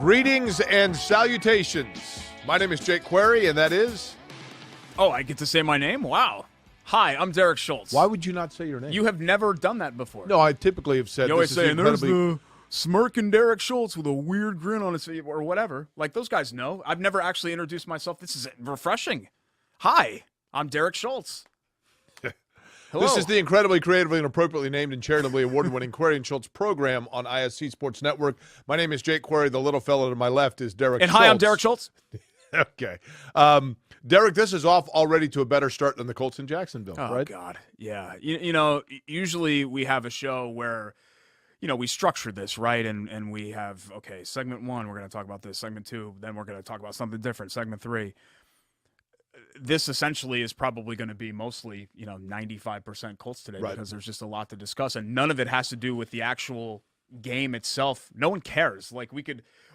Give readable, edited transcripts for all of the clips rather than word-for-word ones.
Greetings and salutations. My name is Jake Query, and that is... Oh, I get to say my name? Wow. Hi, I'm Derek Schultz. Why would you not say your name? You have never done that before. No, I typically have said you always this say, is and there's incredibly... the smirking Derek Schultz with a weird grin on his face or whatever. Like, those guys know. I've never actually introduced myself. This is refreshing. Hi, I'm Derek Schultz. Hello. This is the incredibly creatively and appropriately named and charitably award-winning Query and Schultz program on ISC Sports Network. My name is Jake Query. The little fellow to my left is Derek Schultz. And hi, I'm Derek Schultz. Okay. Derek, this is off already to a better start than the Colts in Jacksonville, Oh, right? God. Yeah. You know, usually we have a show where, you know, we structure this, right? And we have, okay, segment 1, we're going to talk about this. Segment 2, then we're going to talk about something different. Segment 3. This essentially is probably going to be mostly, 95% Colts today, right, because there's just a lot to discuss, and none of it has to do with the actual game itself. No one cares. Like,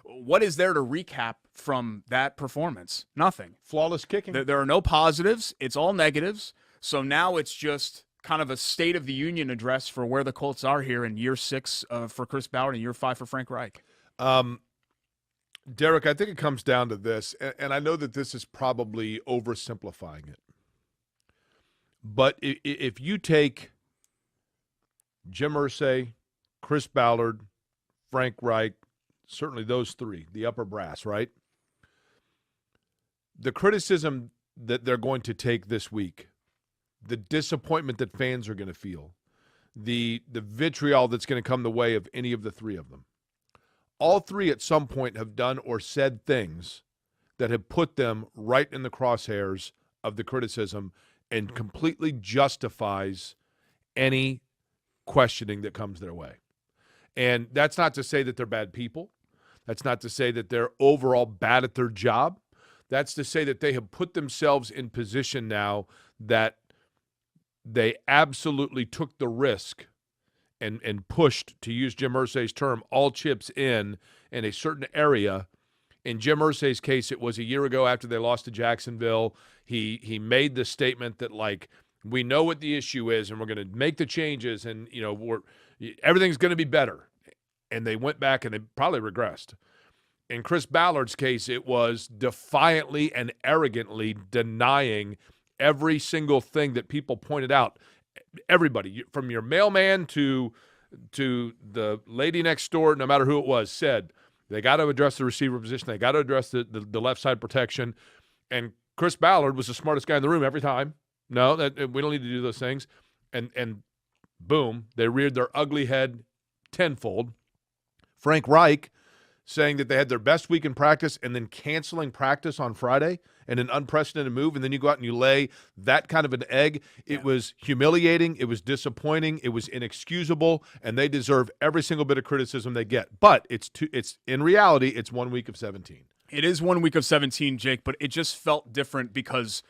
what is there to recap from that performance? Nothing. Flawless kicking. There are no positives. It's all negatives. So now it's just kind of a State of the Union address for where the Colts are here in year 6 for Chris Ballard and year 5 for Frank Reich. Derek, I think it comes down to this, and I know that this is probably oversimplifying it. But if you take Jim Irsay, Chris Ballard, Frank Reich, certainly those three, the upper brass, right? The criticism that they're going to take this week, the disappointment that fans are going to feel, the vitriol that's going to come the way of any of the three of them. All three at some point have done or said things that have put them right in the crosshairs of the criticism and completely justifies any questioning that comes their way. And that's not to say that they're bad people. That's not to say that they're overall bad at their job. That's to say that they have put themselves in position now that they absolutely took the risk and pushed, to use Jim Irsay's term, all chips in a certain area. In Jim Irsay's case, it was a year ago after they lost to Jacksonville. He made the statement that, like, we know what the issue is and we're going to make the changes and, everything's going to be better. And they went back and they probably regressed. In Chris Ballard's case, it was defiantly and arrogantly denying every single thing that people pointed out. Everybody, from your mailman to the lady next door, no matter who it was, said they got to address the receiver position. They got to address the left side protection. And Chris Ballard was the smartest guy in the room every time. No, we don't need to do those things. And boom, they reared their ugly head tenfold. Frank Reich saying that they had their best week in practice and then canceling practice on Friday and an unprecedented move, and then you go out and you lay that kind of an egg. It was humiliating. It was disappointing. It was inexcusable, and they deserve every single bit of criticism they get. But it's in reality, it's 1 week of 17. It is 1 week of 17, Jake, but it just felt different because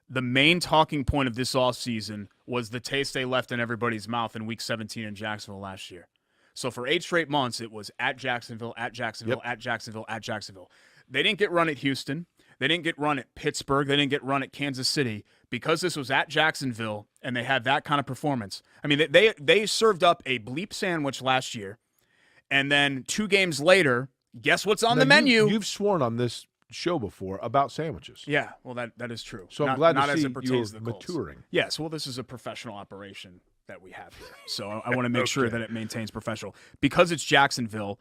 the main talking point of this offseason was the taste they left in everybody's mouth in week 17 in Jacksonville last year. So for 8 straight months, it was at Jacksonville, at Jacksonville, yep, at Jacksonville, at Jacksonville. They didn't get run at Houston. They didn't get run at Pittsburgh. They didn't get run at Kansas City because this was at Jacksonville and they had that kind of performance. I mean, they served up a bleep sandwich last year, and then 2 games later, guess what's on the menu? You've sworn on this show before about sandwiches. Yeah, well, that is true. So I'm glad not to as see it pertains to you're the Colts. maturing. Yes, well, this is a professional operation that we have here. So I want to make sure that it maintains professional. Because it's Jacksonville,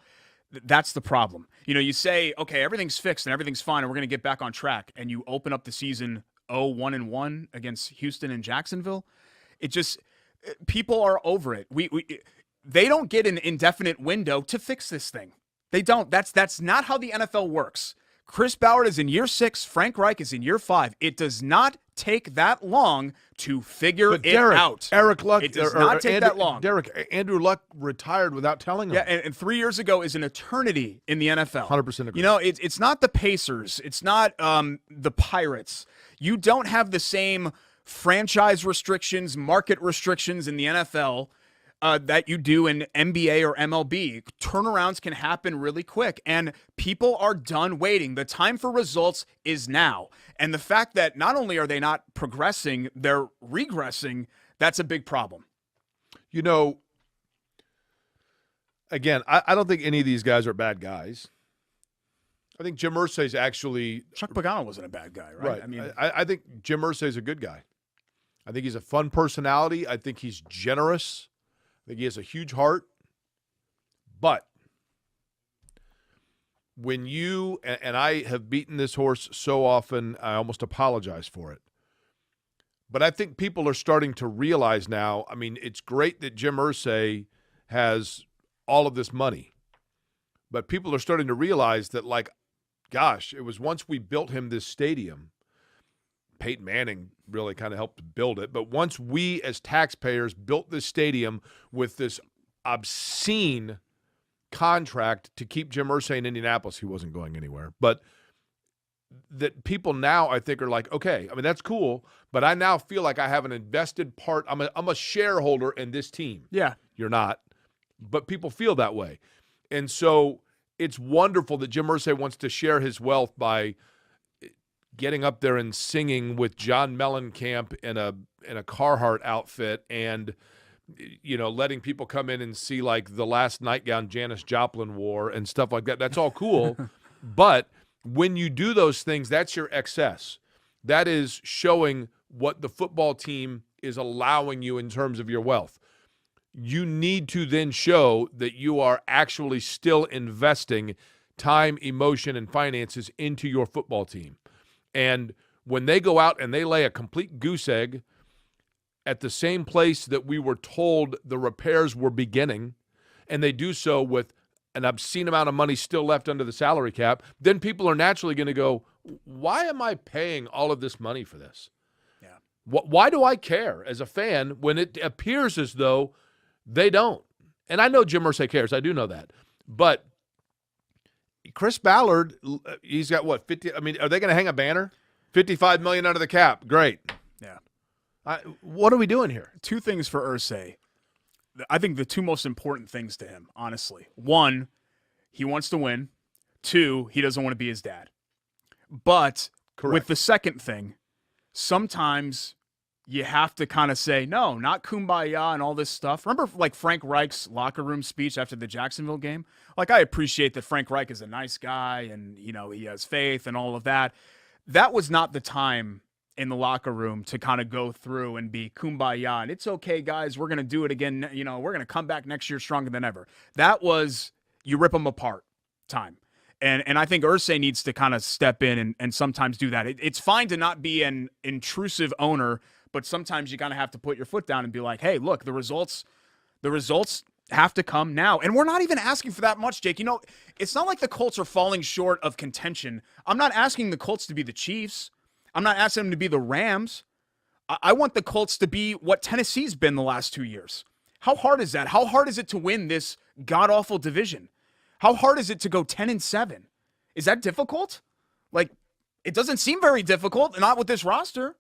that's the problem. You say, okay, everything's fixed and everything's fine and we're going to get back on track, and you open up the season 0-1-1 against Houston and Jacksonville. It just, people are over it. They don't get an indefinite window to fix this thing. They don't. That's not how the NFL works. Chris Ballard is in year 6. Frank Reich is in year 5. It does not take that long to figure it out. Eric Luck, it does not take that long. Andrew Luck retired without telling him. Yeah, and 3 years ago is an eternity in the NFL. 100% agree. It's not the Pacers. It's not the Pirates. You don't have the same franchise restrictions, market restrictions in the NFL that you do in NBA or MLB. Turnarounds can happen really quick, and people are done waiting. The time for results is now. And the fact that not only are they not progressing, they're regressing, that's a big problem. Again, I don't think any of these guys are bad guys. I think Jim Irsay's actually Chuck Pagano wasn't a bad guy, right? I mean, I think Jim Irsay's a good guy. I think he's a fun personality. I think he's generous. I think he has a huge heart. But when you, and I have beaten this horse so often, I almost apologize for it. But I think people are starting to realize now, I mean, it's great that Jim Irsay has all of this money. But people are starting to realize that, like, gosh, it was once we built him this stadium. Peyton Manning really kind of helped build it. But once we as taxpayers built this stadium with this obscene contract to keep Jim Irsay in Indianapolis, he wasn't going anywhere. But that people now, I think, are like, okay, I mean, that's cool, but I now feel like I have an invested part. I'm a shareholder in this team. Yeah. You're not. But people feel that way. And so it's wonderful that Jim Irsay wants to share his wealth by getting up there and singing with John Mellencamp in a Carhartt outfit and, you know, letting people come in and see, like, the last nightgown Janis Joplin wore and stuff like that. That's all cool. But when you do those things, that's your excess. That is showing what the football team is allowing you in terms of your wealth. You need to then show that you are actually still investing time, emotion, and finances into your football team. And when they go out and they lay a complete goose egg at the same place that we were told the repairs were beginning, and they do so with an obscene amount of money still left under the salary cap, then people are naturally going to go, why am I paying all of this money for this? Yeah. Why do I care as a fan when it appears as though they don't? And I know Jim Irsay cares. I do know that. But Chris Ballard, he's got what, 50? I mean, are they going to hang a banner? $55 million under the cap. Great. Yeah. What are we doing here? Two things for Irsay. I think the two most important things to him, honestly. One, he wants to win. Two, he doesn't want to be his dad. But Correct. With the second thing, sometimes you have to kind of say, no, not kumbaya and all this stuff. Remember, like, Frank Reich's locker room speech after the Jacksonville game? Like, I appreciate that Frank Reich is a nice guy and, you know, he has faith and all of that. That was not the time in the locker room to kind of go through and be kumbaya and it's okay, guys, we're going to do it again. You know, we're going to come back next year stronger than ever. That was you rip them apart time. And I think Irsay needs to kind of step in and sometimes do that. It's fine to not be an intrusive owner, but sometimes you kind of have to put your foot down and be like, hey, look, the results have to come now. And we're not even asking for that much, Jake. You know, it's not like the Colts are falling short of contention. I'm not asking the Colts to be the Chiefs. I'm not asking them to be the Rams. I want the Colts to be what Tennessee's been the last 2 years. How hard is that? How hard is it to win this god-awful division? How hard is it to go 10-7? Is that difficult? Like, it doesn't seem very difficult, not with this roster.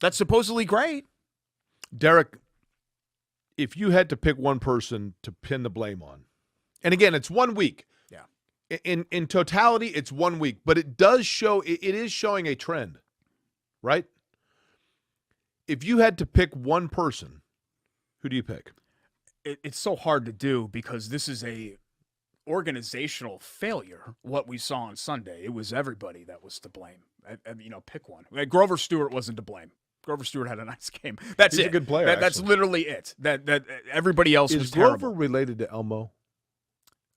That's supposedly great. Derek, if you had to pick one person to pin the blame on, and again, it's 1 week. Yeah. In totality, it's 1 week, but it does show, it is showing a trend, right? If you had to pick one person, who do you pick? It's so hard to do because this is a organizational failure, what we saw on Sunday. It was everybody that was to blame. You know, pick one. Like, Grover Stewart wasn't to blame. Grover Stewart had a nice game. That's He's it. a good player. That's literally it. That everybody else was Grover terrible. related to Elmo?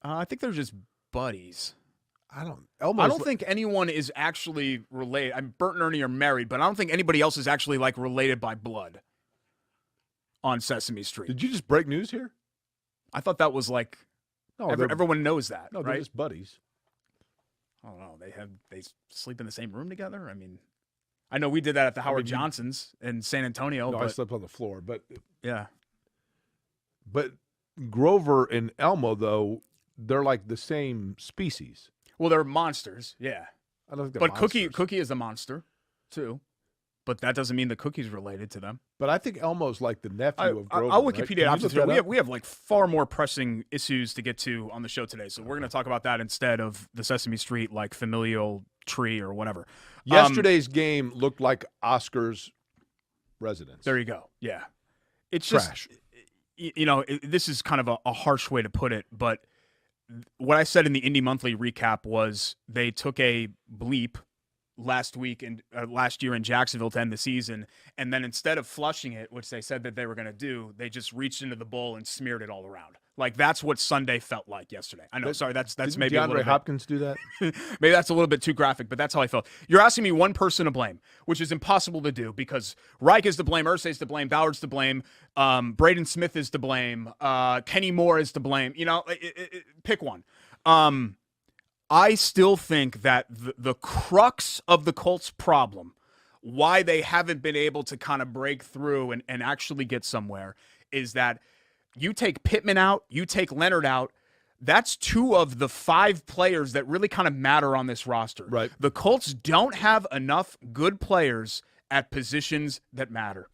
I think they're just buddies. I don't think anyone is actually related. Bert and Ernie are married, but I don't think anybody else is actually, like, related by blood on Sesame Street. Did you just break news here? I thought that was like everyone knows that. No, right? they're just buddies. I don't know. They sleep in the same room together. I mean, I know we did that at the Howard Johnsons in San Antonio. No, but, I slept on the floor, but yeah. But Grover and Elmo, though, they're like the same species. Well, they're monsters. Yeah. I don't think they're But monsters. Cookie is a monster too. But that doesn't mean the Cookie's related to them. But I think Elmo's like the nephew of Grover. I'll Wikipedia right? after today. We have like far more pressing issues to get to on the show today, so we're going to talk about that instead of the Sesame Street like familial tree or whatever. Yesterday's game looked like Oscar's residence. There you go. Yeah, it's trash. Just, you know, this is kind of a harsh way to put it, but what I said in the Indy Monthly recap was they took a bleep last year in Jacksonville to end the season, and then instead of flushing it, which they said that they were going to do, they just reached into the bowl and smeared it all around. Like, that's what Sunday felt like yesterday. I know, sorry, that's maybe DeAndre Hopkins do that? Maybe that's a little bit too graphic, but that's how I felt. You're asking me one person to blame, which is impossible to do because Reich is to blame, Irsay's to blame, Ballard's to blame, Braden Smith is to blame, Kenny Moore is to blame. You know, pick one. I still think that the crux of the Colts' problem, why they haven't been able to kind of break through and actually get somewhere, is that you take Pittman out, you take Leonard out, that's 2 of the 5 players that really kind of matter on this roster. Right. The Colts don't have enough good players at positions that matter.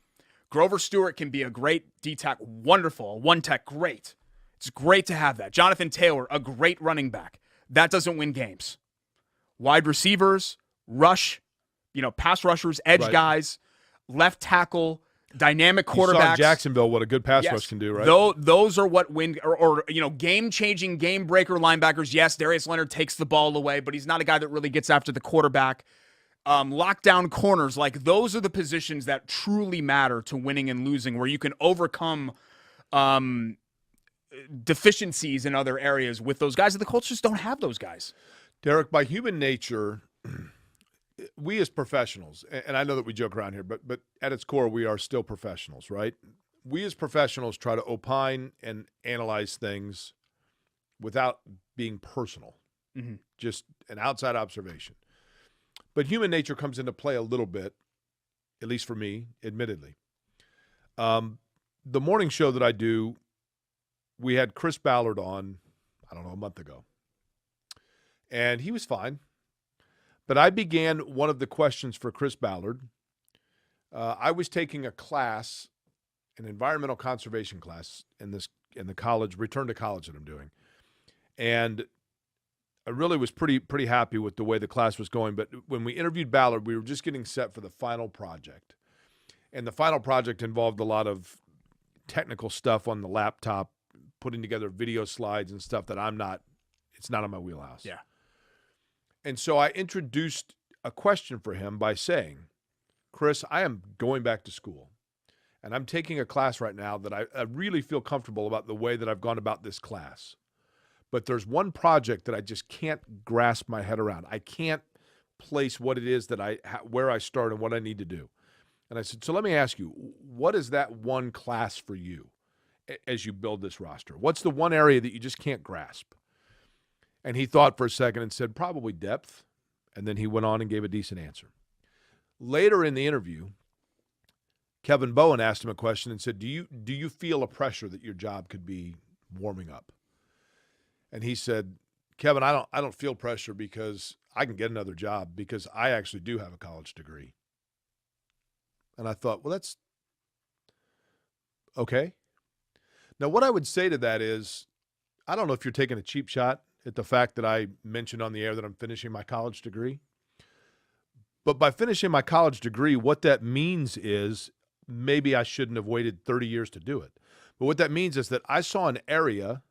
Grover Stewart can be a great D-tack, wonderful, a one-tech, great. It's great to have that. Jonathan Taylor, a great running back. That doesn't win games. Wide receivers, rush, pass rushers, edge guys, left tackle, dynamic quarterbacks. You saw in Jacksonville what a good pass rush can do, right? Those are what win or game-changing, game-breaker linebackers. Yes, Darius Leonard takes the ball away, but he's not a guy that really gets after the quarterback. Lockdown corners, like those are the positions that truly matter to winning and losing, where you can overcome deficiencies in other areas with those guys. And the Colts just don't have those guys. Derek, by human nature, we as professionals, and I know that we joke around here, but at its core, we are still professionals, right? We as professionals try to opine and analyze things without being personal, just an outside observation. But human nature comes into play a little bit, at least for me, admittedly. The morning show that I do, we had Chris Ballard on, I don't know, a month ago. And he was fine. But I began one of the questions for Chris Ballard. I was taking a class, an environmental conservation class in the college, return to college that I'm doing. And I really was pretty happy with the way the class was going. But when we interviewed Ballard, we were just getting set for the final project. And the final project involved a lot of technical stuff on the laptop, putting together video slides and stuff that it's not in my wheelhouse. Yeah. And so I introduced a question for him by saying, Chris, I am going back to school, and I'm taking a class right now that I really feel comfortable about the way that I've gone about this class. But there's one project that I just can't grasp my head around. I can't place what it is that where I start and what I need to do. And I said, so let me ask you, what is that one class for you as you build this roster? What's the one area that you just can't grasp? And he thought for a second and said, probably depth. And then he went on and gave a decent answer. Later in the interview, Kevin Bowen asked him a question and said, do you feel a pressure that your job could be warming up? And he said, Kevin, I don't feel pressure because I can get another job because I actually do have a college degree. And I thought, well, that's okay. Now, what I would say to that is, I don't know if you're taking a cheap shot at the fact that I mentioned on the air that I'm finishing my college degree. But by finishing my college degree, what that means is maybe I shouldn't have waited 30 years to do it. But what that means is that I saw an area,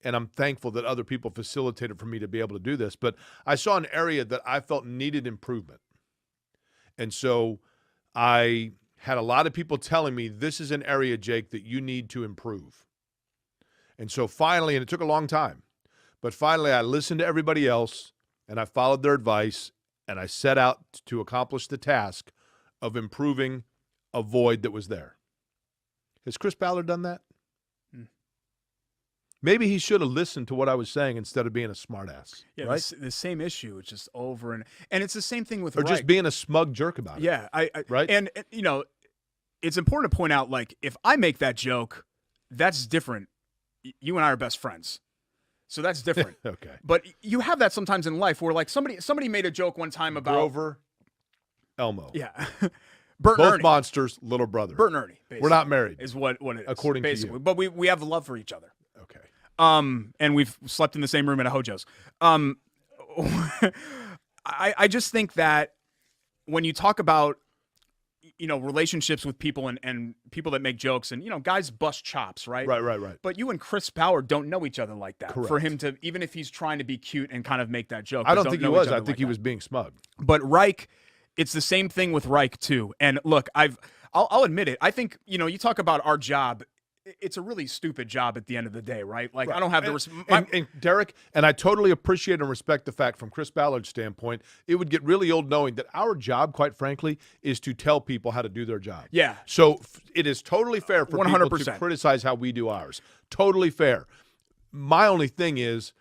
and I'm thankful that other people facilitated for me to be able to do this, but I saw an area that I felt needed improvement. And so I had a lot of people telling me, this is an area, Jake, that you need to improve. And so finally, and it took a long time, but finally I listened to everybody else and I followed their advice and I set out to accomplish the task of improving a void that was there. Has Chris Ballard done that? Maybe he should have listened to what I was saying instead of being a smartass. Yeah, right? the same issue. It's just over and it's the same thing with or just being a smug jerk about it. Yeah, right. And it's important to point out, like, if I make that joke, that's different. You and I are best friends, so that's different. Okay. But you have that sometimes in life where, like, somebody made a joke one time about Grover, Elmo. Yeah. Bert Both and Ernie. monsters, little brother. Bert and Ernie. We're not married. Is what it is. According basically. to you. But we have love for each other. Okay. And we've slept in the same room at a Hojo's. I just think that when you talk about, relationships with people and people that make jokes and, guys bust chops, right? Right. But you and Chris Ballard don't know each other like that. Correct. For him to, even if he's trying to be cute and kind of make that joke. I don't think he was. I think he was being smug. But Reich, it's the same thing with Reich too. And look, I'll admit it. I think, you talk about our job. It's a really stupid job at the end of the day, right? Like, right. I don't have and Derek, and I totally appreciate and respect the fact from Chris Ballard's standpoint, it would get really old knowing that our job, quite frankly, is to tell people how to do their job. Yeah. So it is totally fair for 100%. people to criticize how we do ours. Totally fair. My only thing is,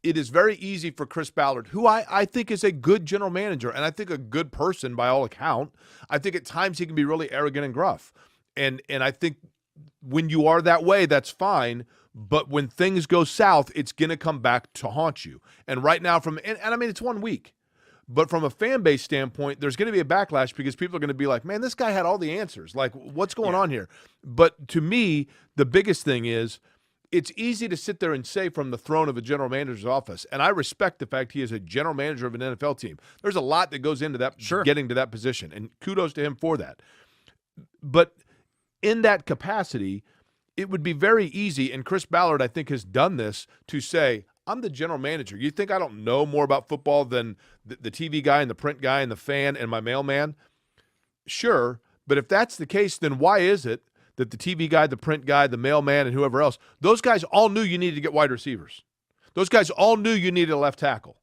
it is very easy for Chris Ballard, who I think is a good general manager, and I think a good person by all account. I think at times he can be really arrogant and gruff. And I think when you are that way, that's fine. But when things go south, it's going to come back to haunt you. And right now, and I mean, it's 1 week. But from a fan base standpoint, there's going to be a backlash because people are going to be like, man, this guy had all the answers. Like, what's going on here? But to me, the biggest thing is it's easy to sit there and say from the throne of a general manager's office, and I respect the fact he is a general manager of an NFL team. There's a lot that goes into that, getting to that position, and kudos to him for that. But in that capacity, it would be very easy, and Chris Ballard, I think, has done this, to say, I'm the general manager. You think I don't know more about football than the TV guy and the print guy and the fan and my mailman? Sure, but if that's the case, then why is it that the TV guy, the print guy, the mailman, and whoever else, those guys all knew you needed to get wide receivers. Those guys all knew you needed a left tackle.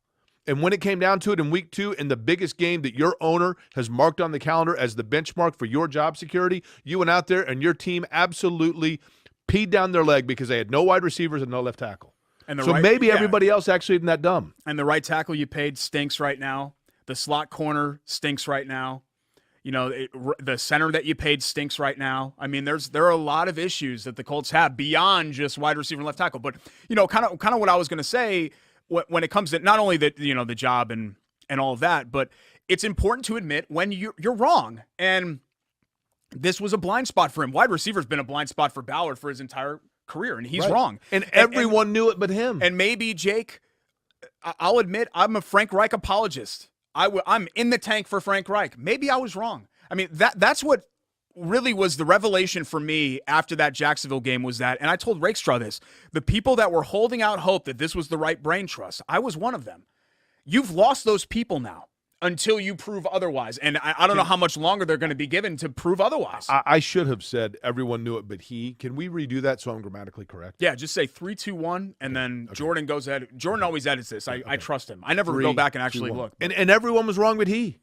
And when it came down to it in week 2, in the biggest game that your owner has marked on the calendar as the benchmark for your job security, you went out there and your team absolutely peed down their leg because they had no wide receivers and no left tackle. And so maybe everybody else actually isn't that dumb. And the right tackle you paid stinks right now. The slot corner stinks right now. The center that you paid stinks right now. I mean, there are a lot of issues that the Colts have beyond just wide receiver and left tackle. But, kind of what I was going to say when it comes to not only the job and all of that, but it's important to admit when you're wrong. And this was a blind spot for him. Wide receiver's been a blind spot for Ballard for his entire career, and he's wrong. And everyone knew it but him. And maybe, Jake, I'll admit I'm a Frank Reich apologist. I'm in the tank for Frank Reich. Maybe I was wrong. I mean, that's what really was the revelation for me after that Jacksonville game was that, and I told Rakestraw this, the people that were holding out hope that this was the right brain trust, I was one of them. You've lost those people now until you prove otherwise. And I don't know how much longer they're going to be given to prove otherwise. I should have said everyone knew it but he. Can we redo that so I'm grammatically correct? Yeah, just say 3, 2, 1, and then Jordan goes ahead. Jordan always edits this. I trust him. I never go back and actually look. And everyone was wrong but he.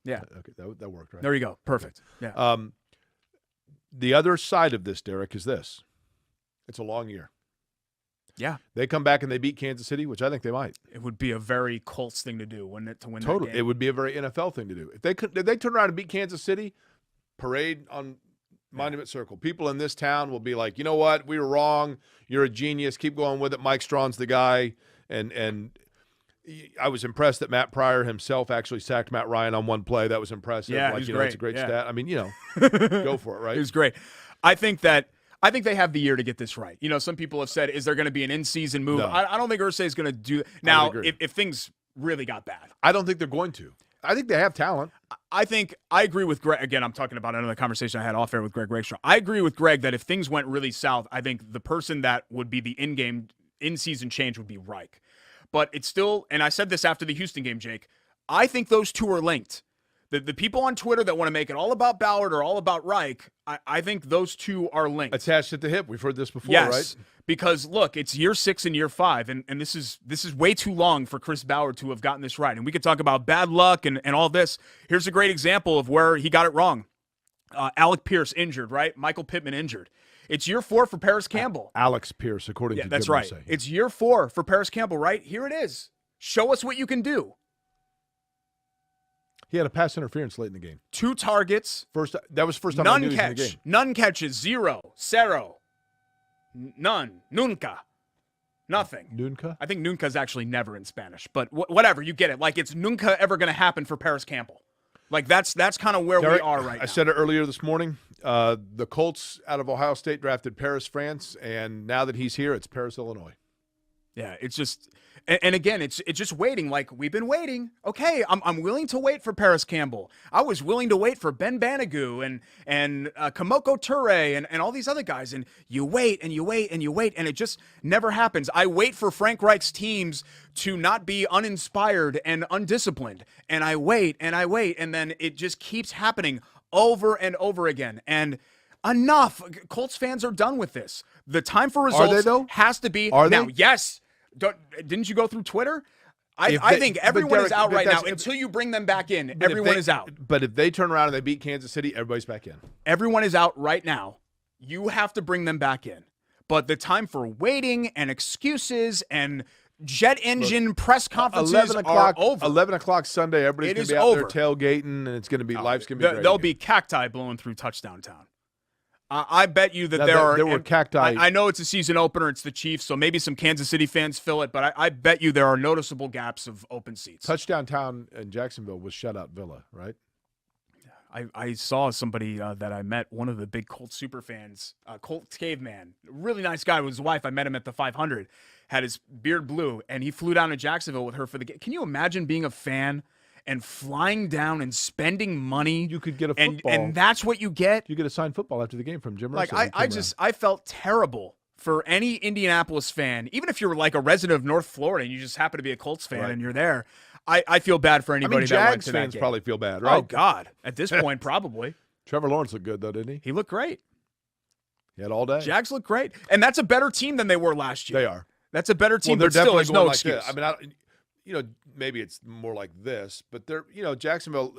Yeah. Okay, that worked, right? There you go. Perfect. Yeah. The other side of this, Derek, is this. It's a long year. Yeah. They come back and they beat Kansas City, which I think they might. It would be a very Colts thing to do, wouldn't it, to win totally. that game? It would be a very NFL thing to do. If they turn around and beat Kansas City, parade on Monument Circle. People in this town will be like, you know what? We were wrong. You're a genius. Keep going with it. Mike Strawn's the guy. And I was impressed that Matt Pryor himself actually sacked Matt Ryan on one play. That was impressive. Yeah, like, great. It's a great stat. I mean, go for it, right? It was great. I think they have the year to get this right. Some people have said, is there going to be an in-season move? No. I don't think Irsay is going to do that. Now, if things really got bad. I don't think they're going to. I think they have talent. I agree with Greg. Again, I'm talking about another conversation I had off air with Greg Rakestraw. I agree with Greg that if things went really south, I think the person that would be the in-season change would be Reich. But it's still, and I said this after the Houston game, Jake, I think those two are linked. The people on Twitter that want to make it all about Ballard or all about Reich, I think those two are linked. Attached at the hip. We've heard this before, yes, right? Because, look, it's year 6 and year 5, and this is way too long for Chris Ballard to have gotten this right. And we could talk about bad luck and all this. Here's a great example of where he got it wrong. Alec Pierce injured, right? Michael Pittman injured. It's year 4 for Paris Campbell. Alex Pierce, according to that's Jim right. Irsay. It's year 4 for Paris Campbell, right? Here it is. Show us what you can do. He had a pass interference late in the game. 2 targets. That was the first time I knew he was in the game. None catches. 0. 0. None. Nunca. Nothing. Nunca? I think nunca is actually never in Spanish, but whatever. You get it. Like, it's nunca ever going to happen for Paris Campbell. Like, that's kind of where we are right now. I said it earlier this morning. The Colts out of Ohio State drafted Paris, France, and now that he's here, it's Paris, Illinois. Yeah, it's just, and again, it's just waiting. Like, we've been waiting. Okay, I'm willing to wait for Paris Campbell. I was willing to wait for Ben Banigou and Kamoko Toure and all these other guys. And you wait and you wait and you wait, and it just never happens. I wait for Frank Reich's teams to not be uninspired and undisciplined, and I wait, and then it just keeps happening over and over again. And enough. Colts fans are done with this. The time for results has to be now. Yes. Didn't you go through Twitter? I think everyone is out right now. Until you bring them back in, everyone is out. But if they turn around and they beat Kansas City, everybody's back in. Everyone is out right now. You have to bring them back in. But the time for waiting and excuses and jet engine press conferences are over. 11 o'clock Sunday, everybody's going to be out there tailgating, and it's going to be life's going to be great. There'll be cacti blowing through touchdown town. I bet you that there were cacti. I know it's a season opener. It's the Chiefs, so maybe some Kansas City fans fill it, but I bet you there are noticeable gaps of open seats. Touchdown town in Jacksonville was Shutout Villa, right? I saw somebody that I met, one of the big Colts super fans, Colts Caveman, really nice guy with his wife. I met him at the 500, had his beard blue, and he flew down to Jacksonville with her for the game. Can you imagine being a fan and flying down and spending money? You could get a football. And that's what you get? You get a signed football after the game from Jim Russell. I felt terrible for any Indianapolis fan, even if you're like a resident of North Florida and you just happen to be a Colts fan and you're there. I feel bad for anybody that went to that game. Jags fans probably feel bad, right? Oh, God. At this point, probably. Trevor Lawrence looked good, though, didn't he? He looked great. He had all day. Jags look great. And that's a better team than they were last year. They are. That's a better team, but still, there's no excuse. I mean, maybe it's more like this, but they're, Jacksonville,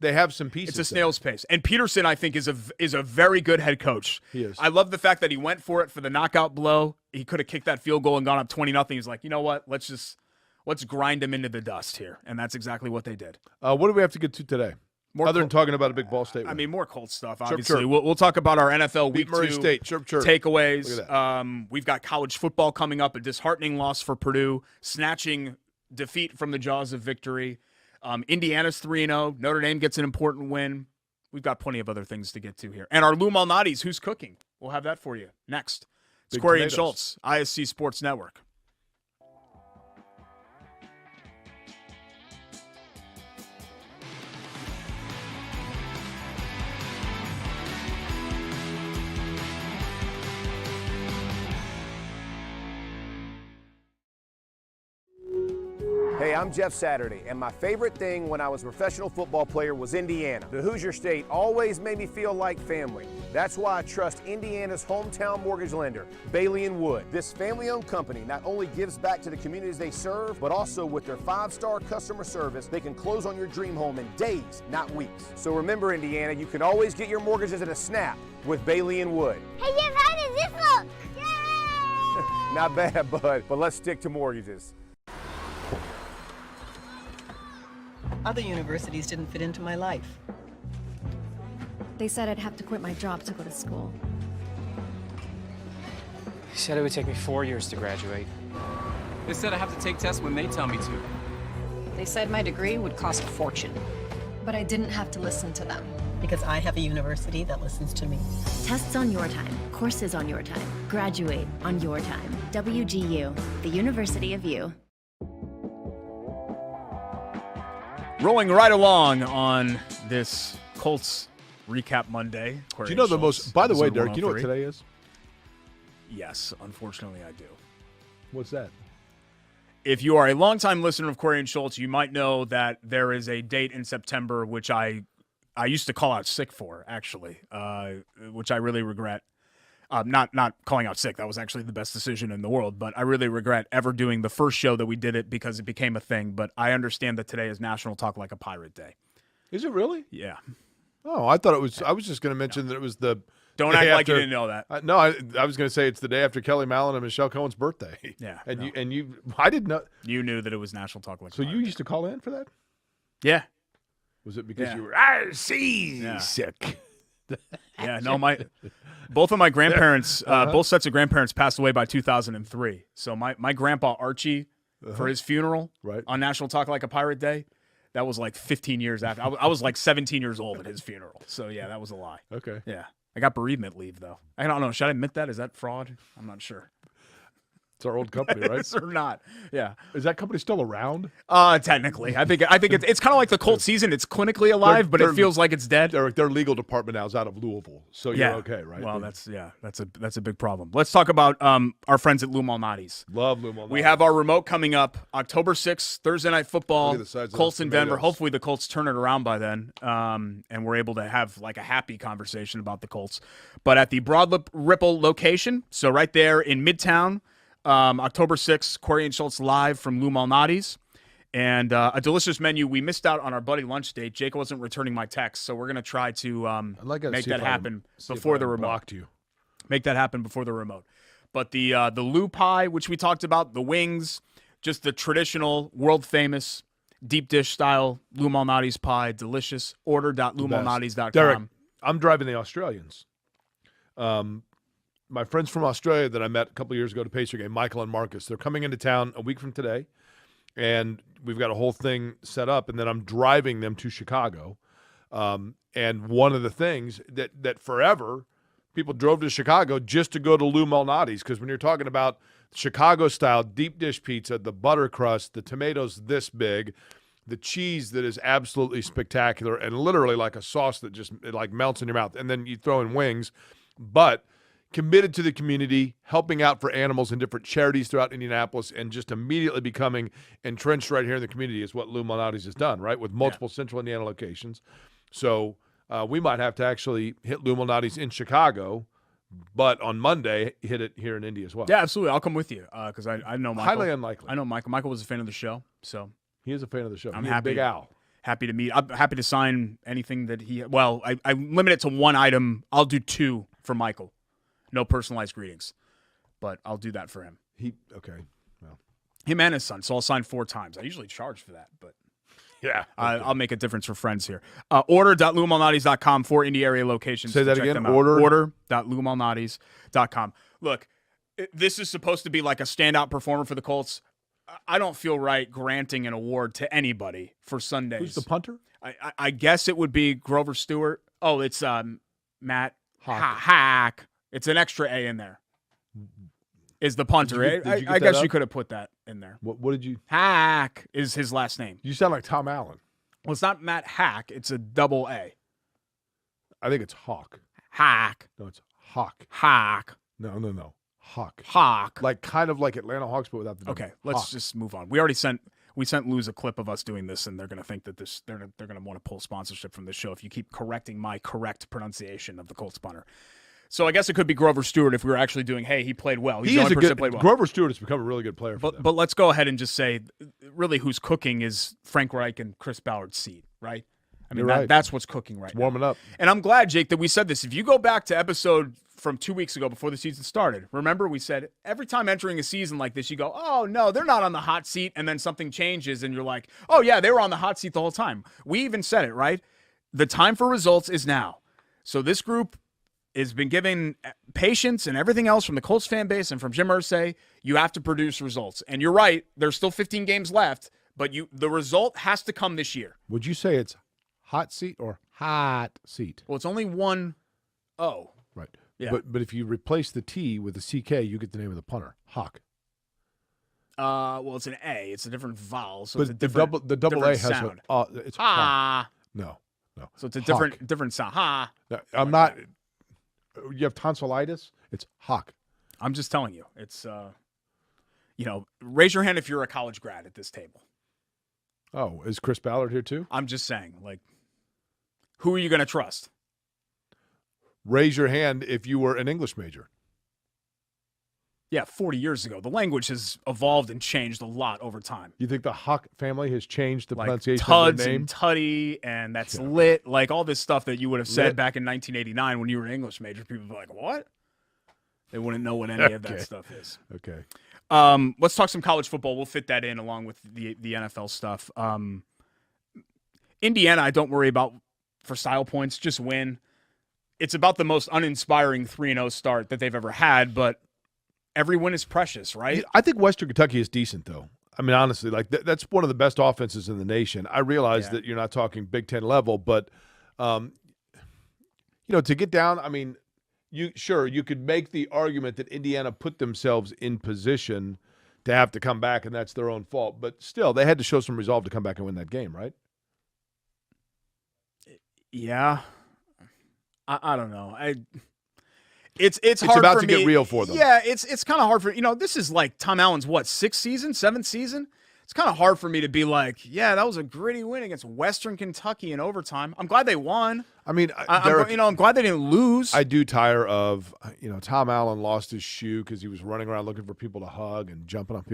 they have some pieces. It's a snail's pace. And Peterson, I think, is a very good head coach. He is. I love the fact that he went for it for the knockout blow. He could have kicked that field goal and gone up 20-0. He's like, you know what? Let's grind him into the dust here. And that's exactly what they did. What do we have to get to today? Other than talking about a big ball state. I mean, more Colts stuff, obviously. We'll talk about our NFL Week 2 State. Chirp. takeaways. We've got college football coming up, a disheartening loss for Purdue, snatching defeat from the jaws of victory. Indiana's 3-0. Notre Dame gets an important win. We've got plenty of other things to get to here. And our Lou Malnati's Who's Cooking? We'll have that for you next. It's Corey and Schultz, ISC Sports Network. Hey, I'm Jeff Saturday, and my favorite thing when I was a professional football player was Indiana. The Hoosier State always made me feel like family. That's why I trust Indiana's hometown mortgage lender, Bailey & Wood. This family-owned company not only gives back to the communities they serve, but also with their 5-star customer service, they can close on your dream home in days, not weeks. So remember, Indiana, you can always get your mortgages at a snap with Bailey & Wood. Hey, Jeff, how does this look? Yay! Not bad, bud, but let's stick to mortgages. Other universities didn't fit into my life. They said I'd have to quit my job to go to school. They said it would take me 4 years to graduate. They said I have to take tests when they tell me to. They said my degree would cost a fortune. But I didn't have to listen to them. Because I have a university that listens to me. Tests on your time, courses on your time, graduate on your time. WGU, the University of You. Rolling right along on this Colts Recap Monday. Do you know the most, by the way, Derek, you know what today is? Yes, unfortunately I do. What's that? If you are a longtime listener of Corey and Schultz, you might know that there is a date in September which I used to call out sick for, actually, which I really regret. Not calling out sick. That was actually the best decision in the world, but I really regret ever doing the first show that we did it because it became a thing. But I understand that today is National Talk Like a Pirate Day. Is it really? Yeah. Oh, I thought it was. I was just going to mention that it was the. Don't act like you didn't know that. I was going to say it's the day after Kelly Mallon and Michelle Cohen's birthday. Yeah. And you, I didn't know. You knew that it was National Talk Like a Pirate Day. So you used to call in for that? Yeah. Was it because you were sick? Yeah, no, both of my grandparents, both sets of grandparents passed away by 2003. So my grandpa Archie, for his funeral on National Talk Like a Pirate Day, that was like 15 years after. I was like 17 years old at his funeral. So yeah, that was a lie. Okay. Yeah, I got bereavement leave though. I don't know. Should I admit that? Is that fraud? I'm not sure. It's our old company, right? Or not? Yeah. Is that company still around? Technically, I think it's kind of like the Colts season. It's clinically alive, but it feels like it's dead. Their legal department now is out of Louisville, so you're okay, right? Well, that's a big problem. Let's talk about our friends at Lou Malnati's. Love Lou Malnati's. We have our remote coming up October 6th, Thursday Night Football. Colts in Denver. Hopefully the Colts turn it around by then, and we're able to have like a happy conversation about the Colts. But at the Broad Ripple location, so right there in Midtown. October 6th, Corey and Schultz live from Lou Malnati's. And a delicious menu. We missed out on our buddy lunch date. Jake wasn't returning my text, so we're going to try to make that happen before the remote. Make that happen before the remote. But the Lou pie, which we talked about, the wings, just the traditional, world-famous, deep dish style Lou Malnati's pie, delicious. Order.loumalnati's.com. Derek, I'm driving the Australians. My friends from Australia that I met a couple years ago to Pacer game, Michael and Marcus, they're coming into town a week from today, and we've got a whole thing set up, and then I'm driving them to Chicago. And one of the things that forever people drove to Chicago just to go to Lou Malnati's, because when you're talking about Chicago-style deep dish pizza, the butter crust, the tomatoes this big, the cheese that is absolutely spectacular, and literally like a sauce that just like melts in your mouth, and then you throw in wings, but committed to the community, helping out for animals and different charities throughout Indianapolis, and just immediately becoming entrenched right here in the community is what Lou Malnati's has done, right, with multiple Central Indiana locations. So we might have to actually hit Lou Malnati's in Chicago, but on Monday, hit it here in Indy as well. Yeah, absolutely. I'll come with you because I know Michael. Highly unlikely. I know Michael. Michael was a fan of the show, so. He is a fan of the show. I'm happy. Big Al. Happy to meet. I'm happy to sign anything that he – well, I limit it to one item. I'll do 2 for Michael. No personalized greetings, but I'll do that for him. Okay. Well, him and his son, so I'll sign 4 times. I usually charge for that, but yeah, I'll make a difference for friends here. Order.loumalnati's.com for Indy area locations. Say that again. Order.loumalnati's.com. Look, this is supposed to be like a standout performer for the Colts. I don't feel right granting an award to anybody for Sundays. Who's the punter? I guess it would be Grover Stewart. Oh, it's Matt Hack. It's an extra A in there. Is the punter. I guess you could have put that in there. What did you? Hack is his last name. You sound like Tom Allen. Well, it's not Matt Hack. It's a double A. I think it's Hawk. Hack. No, it's Hawk. Hack. No. Hawk. Hawk. Like kind of like Atlanta Hawks, but without the Okay, let's just move on. We sent Luz a clip of us doing this, and they're going to think that they're going to want to pull sponsorship from this show if you keep correcting my correct pronunciation of the Colts punter. So I guess it could be Grover Stewart if we were actually doing, hey, he played well. He is a good player. Grover Stewart has become a really good player for them. But let's go ahead and just say, really, who's cooking is Frank Reich and Chris Ballard's seat, right? I mean, that's what's cooking right now. Warming up. And I'm glad, Jake, that we said this. If you go back to episode from 2 weeks ago before the season started, remember we said every time entering a season like this, you go, oh, no, they're not on the hot seat, and then something changes, and you're like, oh, yeah, they were on the hot seat the whole time. We even said it, right? The time for results is now. So this group has been given patience and everything else from the Colts fan base and from Jim Irsay. You have to produce results. And you're right, there's still 15 games left, but the result has to come this year. Would you say it's hot seat or hot seat? Well, it's only one O. Right. Yeah. But if you replace the T with a CK, you get the name of the punter, Hawk. Well, it's an A. It's a different vowel, so but it's a different the double A has sound. It's ha. No. So it's a different sound. Ha. No, I'm not. You have tonsillitis? It's Hawk. I'm just telling you. It's raise your hand if you're a college grad at this table. Oh, is Chris Ballard here too? I'm just saying, like, who are you going to trust? Raise your hand if you were an English major. Yeah, 40 years ago. The language has evolved and changed a lot over time. You think the Hawk family has changed the pronunciation Tuds of their name? and Tuddy, and that's lit. Like all this stuff that you would have said back in 1989 when you were an English major. People would be like, what? They wouldn't know what any of that stuff is. Okay. Let's talk some college football. We'll fit that in along with the NFL stuff. Indiana, I don't worry about for style points. Just win. It's about the most uninspiring 3-0 start that they've ever had, but every win is precious, right? I think Western Kentucky is decent, though. I mean, honestly, like that's one of the best offenses in the nation. I realize that you're not talking Big Ten level, but to get down, I mean, you could make the argument that Indiana put themselves in position to have to come back, and that's their own fault. But still, they had to show some resolve to come back and win that game, right? Yeah. I don't know. It's hard about for to me. get real for them. Yeah, it's kind of hard for this is like Tom Allen's sixth season, seventh season. It's kind of hard for me to be like, yeah, that was a gritty win against Western Kentucky in overtime. I'm glad they won. I mean, I'm glad they didn't lose. I do tire of Tom Allen lost his shoe because he was running around looking for people to hug and jumping up.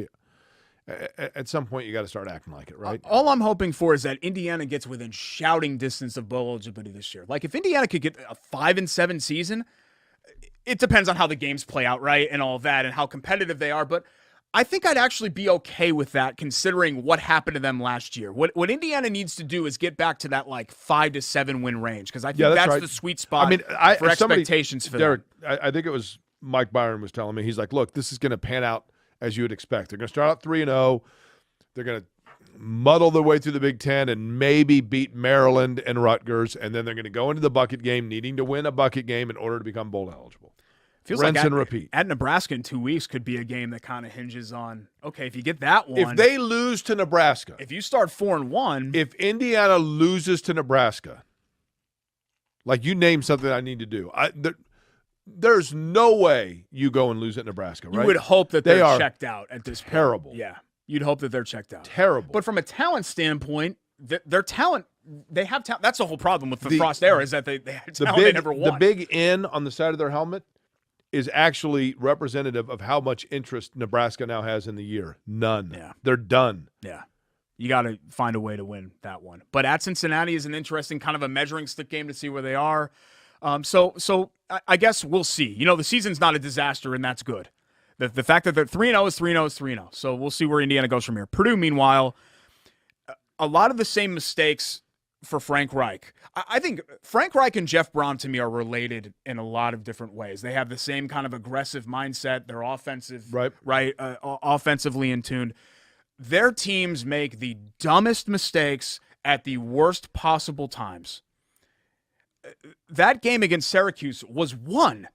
At some point, you got to start acting like it, right? All I'm hoping for is that Indiana gets within shouting distance of bowl eligibility this year. Like if Indiana could get a 5-7 season, it depends on how the games play out, right, and all of that, and how competitive they are. But I think I'd actually be okay with that, considering what happened to them last year. What Indiana needs to do is get back to that 5 to 7 win range, because I think that's right. The sweet spot for expectations for Derek, them. I think it was Mike Byron was telling me, he's like, look, this is going to pan out as you would expect. They're going to start out 3-0. They're going to muddle their way through the Big Ten and maybe beat Maryland and Rutgers, and then they're going to go into the bucket game needing to win a bucket game in order to become bowl eligible. Feels Rinse like and repeat. At Nebraska in 2 weeks could be a game that kind of hinges on, okay, if you get that one. If they lose to Nebraska. If you start 4-1. If Indiana loses to Nebraska, like you name something I need to do. There's no way you go and lose at Nebraska, right? You would hope that they're checked out at this point. Terrible. Yeah. You'd hope that they're checked out. Terrible. But from a talent standpoint, their talent, they have talent. That's the whole problem with the Frost era, is that they have talent they never won. The big N on the side of their helmet is actually representative of how much interest Nebraska now has in the year. None. Yeah. They're done. Yeah. You got to find a way to win that one. But at Cincinnati is an interesting kind of a measuring stick game to see where they are. So I guess we'll see. The season's not a disaster, and that's good. The fact that they're 3-0 is 3-0 is 3-0. So we'll see where Indiana goes from here. Purdue, meanwhile, a lot of the same mistakes for Frank Reich. I think Frank Reich and Jeff Brom, to me, are related in a lot of different ways. They have the same kind of aggressive mindset. They're offensive, right? Offensively in tune. Their teams make the dumbest mistakes at the worst possible times. That game against Syracuse was won.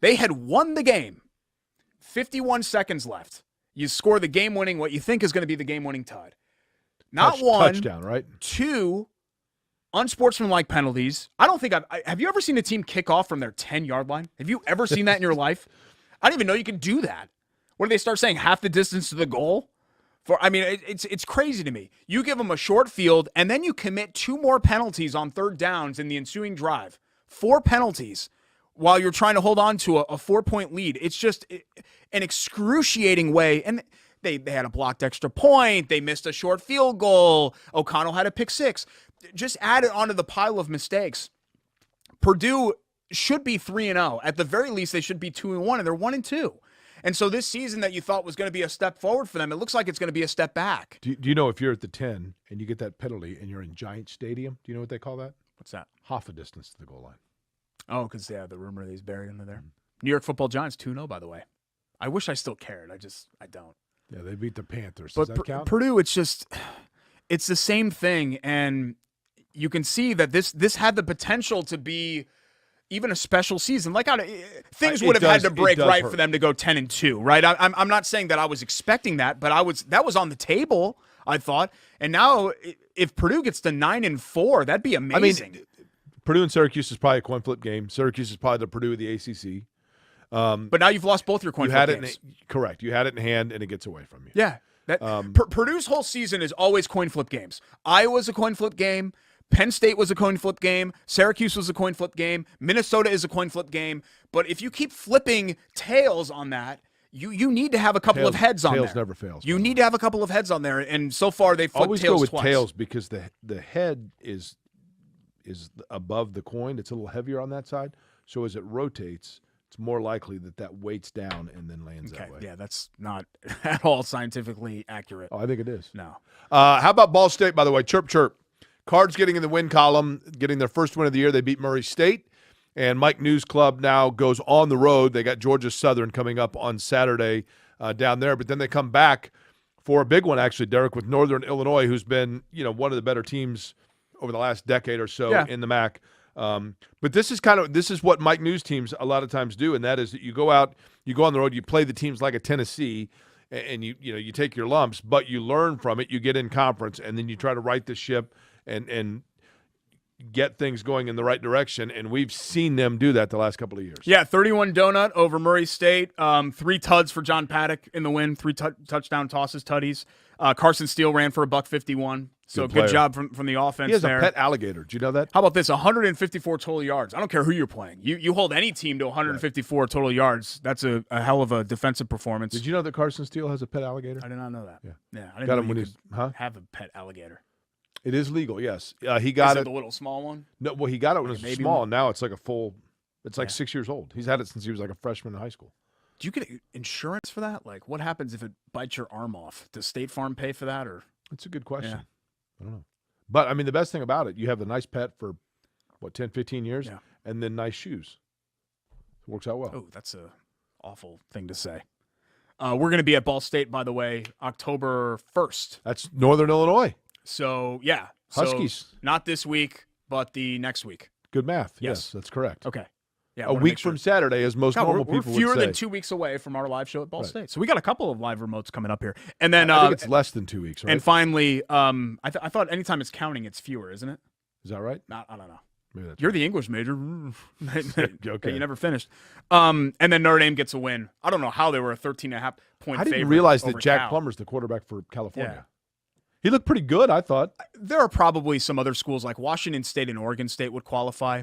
They had won the game. 51 seconds left. You score the game-winning, what you think is going to be the game-winning tide. Not one. Touchdown, right? 2 unsportsmanlike penalties. I don't think have you ever seen a team kick off from their 10-yard line? Have you ever seen that in your life? I didn't even know you could do that. What do they start saying? Half the distance to the goal? It's crazy to me. You give them a short field, and then you commit 2 more penalties on third downs in the ensuing drive. 4 penalties while you're trying to hold on to a 4-point lead. It's just an excruciating way. And they had a blocked extra point. They missed a short field goal. O'Connell had a pick 6. Just add it onto the pile of mistakes. Purdue should be 3-0. At the very least, they should be 2-1, and they're 1-2. And so this season that you thought was going to be a step forward for them, it looks like it's going to be a step back. Do you know if you're at the 10 and you get that penalty and you're in Giant Stadium, do you know what they call that? What's that? Half a distance to the goal line. Oh, because the rumor that he's buried under there. New York Football Giants 2-0, by the way. I wish I still cared. I don't. Yeah, they beat the Panthers. Does that count? Purdue, it's the same thing, and you can see that this had the potential to be even a special season. Things would have had to break right for them to go 10-2, right? I'm not saying that I was expecting that, but that was on the table, I thought. And now, if Purdue gets to 9-4, that'd be amazing. Purdue and Syracuse is probably a coin flip game. Syracuse is probably the Purdue of the ACC. But now you've lost both your coin flip games. Correct. You had it in hand, and it gets away from you. Yeah. Purdue's whole season is always coin flip games. Iowa's a coin flip game. Penn State was a coin flip game. Syracuse was a coin flip game. Minnesota is a coin flip game. But if you keep flipping tails on that, you need to have a couple of heads on there. Tails never fails. You need to have a couple of heads on there, and so far they've flipped always tails go with twice. tails because the head is above the coin. It's a little heavier on that side. So as it rotates, it's more likely that weights down and then lands that way. Yeah, that's not at all scientifically accurate. Oh, I think it is. No. How about Ball State, by the way? Chirp, chirp. Cards getting in the win column, getting their first win of the year. They beat Murray State. And Mike News Club now goes on the road. They got Georgia Southern coming up on Saturday down there. But then they come back for a big one, actually, Derek, with Northern Illinois, who's been one of the better teams over the last decade or so in the MAC. But this is what Mike News teams a lot of times do, and that is that you go out, you go on the road, you play the teams like a Tennessee, and you take your lumps, but you learn from it. You get in conference, and then you try to right the ship and get things going in the right direction. And we've seen them do that the last couple of years. Yeah, 31 donut over Murray State. 3 tuds for John Paddock in the win. 3 touchdown tosses, tutties. Carson Steele ran for $151. So good job from the offense. He has there. a pet alligator. Do you know that? How about this? 154 total yards. I don't care who you're playing. You hold any team to 154 total yards. That's a hell of a defensive performance. Did you know that Carson Steele has a pet alligator? I did not know that. Yeah. I didn't Got know him when you he's could have a pet alligator. It is legal, yes. He got Is it. the little small one? No, well, he got it when it was baby small, one? and now it's like a full. It's like 6 years old. He's had it since he was like a freshman in high school. Do you get insurance for that? Like, what happens if it bites your arm off? Does State Farm pay for that, or? That's a good question. Yeah. I don't know. But, I mean, the best thing about it, you have the nice pet for, 10, 15 years, and then nice shoes. It works out well. Oh, that's a awful thing to say. We're going to be at Ball State, by the way, October 1st. That's Northern Illinois. So, yeah. Huskies. So not this week, but the next week. Good math. Yes. That's correct. Okay. Yeah, a week from Saturday, as most normal we're people fewer would say. than 2 weeks away from our live show at Ball State. So we got a couple of live remotes coming up here. And then I think it's less than 2 weeks, right? And finally, I thought anytime it's counting, it's fewer, isn't it? Is that right? I don't know. Maybe that's You're the English major. Okay. You never finished. And then Notre Dame gets a win. I don't know how they were a 13.5-point I favorite. didn't realize that over Jack Cal. Plummer's the quarterback for California. Yeah. He looked pretty good, I thought. There are probably some other schools like Washington State and Oregon State would qualify.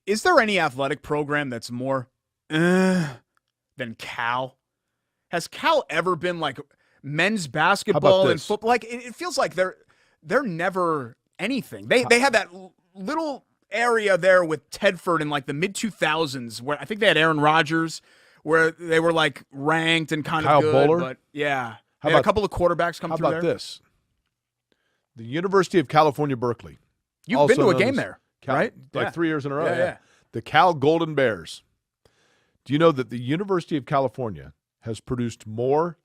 Is there any athletic program that's more than Cal? Has Cal ever been like men's basketball and football? Like it feels like they're never anything. They had that little area there with Tedford in like the mid 2000s where I think they had Aaron Rodgers, where they were like ranked and kind Kyle of good. Bowler? But yeah, How a about- couple of quarterbacks come How through about there. this? The University of California, Berkeley. You've also been to a known game as there, Cal, right? Like Yeah. 3 years in a row. Yeah, yeah. The Cal Golden Bears. Do you know that the University of California has produced more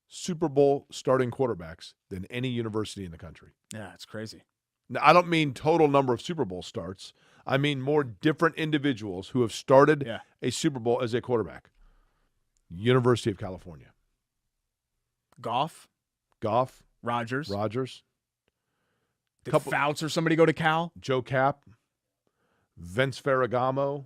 Super Bowl starting quarterbacks than any university in the country? Yeah, it's crazy. Now, I don't mean total number of Super Bowl starts. I mean more different individuals who have started a Super Bowl as a quarterback. University of California. Goff, Rodgers. did Fouts or somebody go to Cal? Joe Cap. Vince Ferragamo.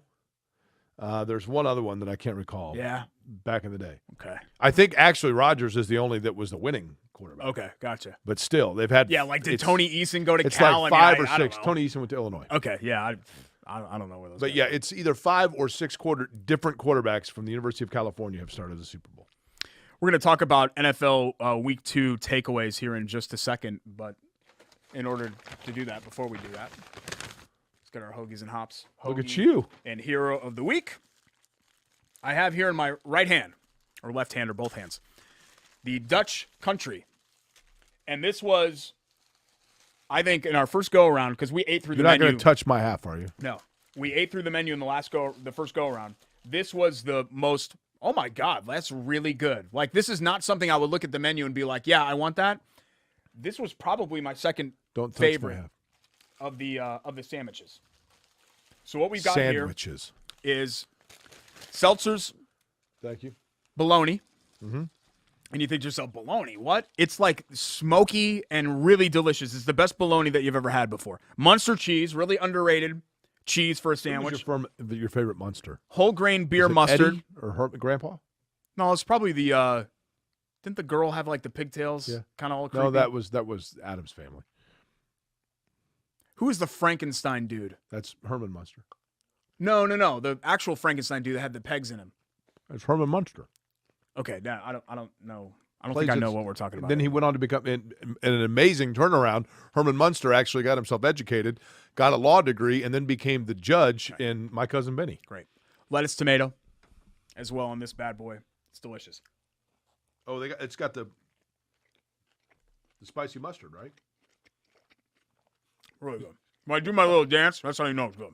There's one other one that I can't recall. Yeah. Back in the day. Okay. I think actually Rodgers is the only that was the winning quarterback. Okay, gotcha. But still, they've had. Yeah, like did it's- Tony Eason go to It's Cal? like I mean, five or I don't six. know. Tony Eason went to Illinois. Okay, yeah, I don't know where those. But guys yeah, are. it's either 5 or 6 different quarterbacks from the University of California have started the Super Bowl. We're going to talk about NFL Week 2 takeaways here in just a second, but in order to do that, before we do that, let's get our Hoagies and Hops. Look at Hoagie you. And Hero of the Week. I have here in my right hand, or left hand, or both hands, the Dutch Country. And this was, I think, in our first go-around, because we ate through You're the not menu. going to touch my half, are you? No. We ate through the menu in the first go-around. This was the most, oh my God, that's really good. Like, this is not something I would look at the menu and be like, yeah, I want that. This was probably my second Don't touch favorite my half. of the sandwiches. So what we've got Sandwiches. here is seltzers, Thank you. bologna. Mm-hmm. And you think to yourself, bologna, what? It's like smoky and really delicious. It's the best bologna that you've ever had before. Munster cheese, really underrated cheese for a sandwich. Your favorite Munster? Whole grain beer Is it mustard. Eddie or Grandpa? No, it's probably the didn't the girl have like the pigtails? Yeah. Kind of all creepy? No, that was Adam's family. Who is the Frankenstein dude? That's Herman Munster. No. The actual Frankenstein dude that had the pegs in him. That's Herman Munster. Okay, now I don't know. I don't think I know what we're talking about. Then he went on to become in an amazing turnaround. Herman Munster actually got himself educated, got a law degree, and then became the judge in My Cousin Benny. Great. Lettuce, tomato, as well on this bad boy. It's delicious. Oh, it's got the spicy mustard, right? Really good. When I do my little dance, that's how you know it's good.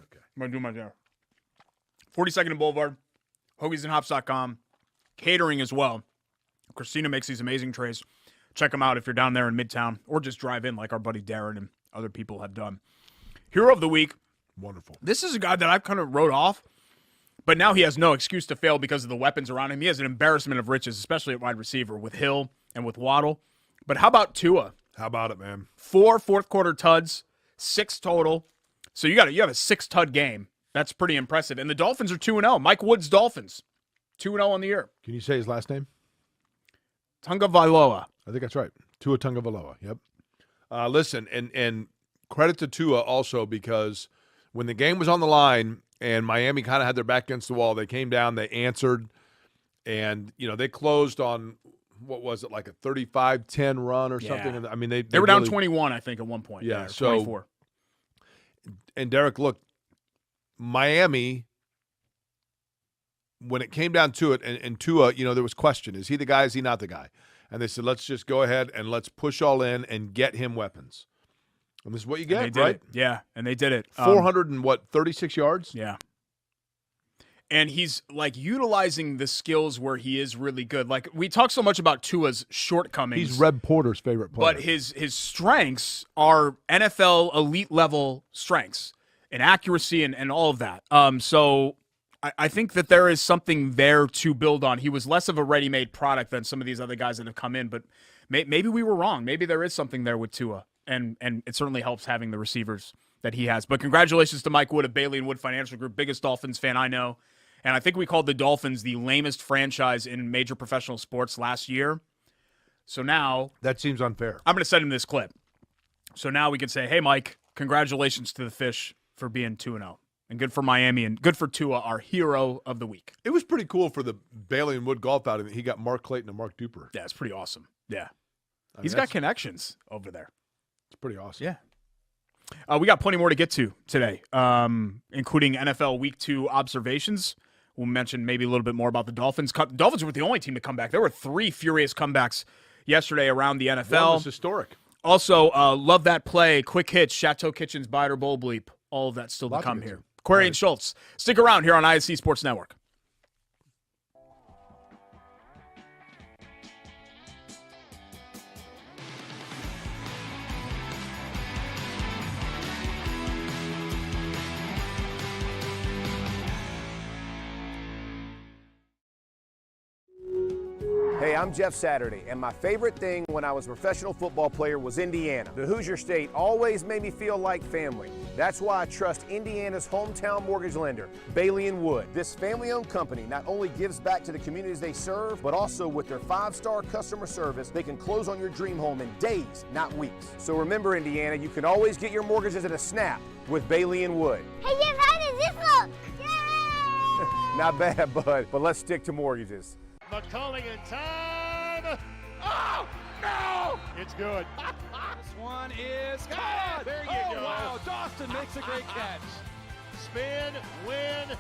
Okay. When I do my dance. 42nd and Boulevard, hoagiesandhops.com, catering as well. Christina makes these amazing trays. Check them out if you're down there in Midtown, or just drive in like our buddy Darren and other people have done. Hero of the week. Wonderful. This is a guy that I've kind of wrote off, but now he has no excuse to fail because of the weapons around him. He has an embarrassment of riches, especially at wide receiver with Hill and with Waddle. But how about Tua? How about it, man? 4 fourth-quarter tuds, 6 total. So you have a 6-tud game. That's pretty impressive. And the Dolphins are 2-0. Mike Wood's Dolphins, 2-0 on the year. Can you say his last name? Tagovailoa. I think that's right. Tua Tagovailoa. Yep. Listen, and credit to Tua also because when the game was on the line and Miami kind of had their back against the wall, they came down, they answered, and they closed on what was it, like a 35-10 run or something? Yeah. I mean, they were down really, 21, I think, at one point. Yeah, so 24. And Derek, look, Miami, when it came down to it, and Tua, there was question: is he the guy? Is he not the guy? And they said, let's just go ahead and let's push all in and get him weapons. And this is what you get, right? Yeah, and they did it. 36 yards? Yeah. And he's, utilizing the skills where he is really good. Like, we talk so much about Tua's shortcomings. He's Reb Porter's favorite player. But his strengths are NFL elite-level strengths and accuracy and all of that. So I think that there is something there to build on. He was less of a ready-made product than some of these other guys that have come in, but maybe we were wrong. Maybe there is something there with Tua, and it certainly helps having the receivers that he has. But congratulations to Mike Wood of Bailey & Wood Financial Group, biggest Dolphins fan I know. And I think we called the Dolphins the lamest franchise in major professional sports last year. So now that seems unfair. I'm going to send him this clip. So now we can say, hey, Mike, congratulations to the Fish for being 2-0. And good for Miami and good for Tua, our hero of the week. It was pretty cool for the Bailey & Wood golf outing that he got Mark Clayton and Mark Duper. Yeah, it's pretty awesome. Yeah. I mean, He's got connections over there. It's pretty awesome. Yeah. We got plenty more to get to today, including NFL Week 2 observations. We'll mention maybe a little bit more about the Dolphins. The Dolphins were the only team to come back. There were 3 furious comebacks yesterday around the NFL. One was historic. Also, love that play. Quick hits, Chateau Kitchen's Biter Bowl Bleep. All of that still to come here. Query and Schultz. Stick around here on ISC Sports Network. Hey, I'm Jeff Saturday, and my favorite thing when I was a professional football player was Indiana. The Hoosier State always made me feel like family. That's why I trust Indiana's hometown mortgage lender, Bailey & Wood. This family-owned company not only gives back to the communities they serve, but also with their 5-star customer service, they can close on your dream home in days, not weeks. So remember, Indiana, you can always get your mortgages at a snap with Bailey & Wood. Hey, Jeff, how does this look? Yay! Not bad, bud, but let's stick to mortgages. McCulling in time. Oh, no! It's good. This one is good. There you go. Wow, Dawson makes a great catch. Spin, win,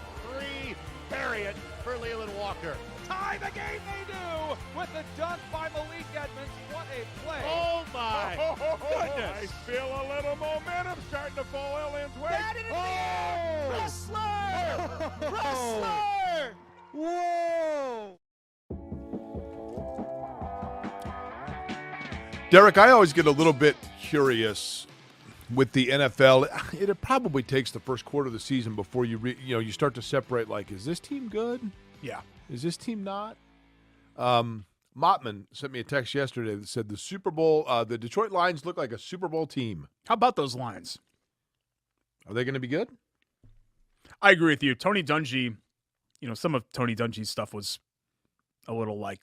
3, bury it for Leland Walker. Tie the game they do with the dunk by Malik Edmonds. What a play. Oh, my goodness. I feel a little momentum starting to fall Ellen's way. That in the Wrestler! Wrestler! Whoa! Derek, I always get a little bit curious with the NFL. It probably takes the first quarter of the season before you start to separate, like, is this team good? Yeah. Is this team not? Mottman sent me a text yesterday that said the Super Bowl, the Detroit Lions look like a Super Bowl team. How about those Lions? Are they going to be good? I agree with you. Tony Dungy, some of Tony Dungy's stuff was a little like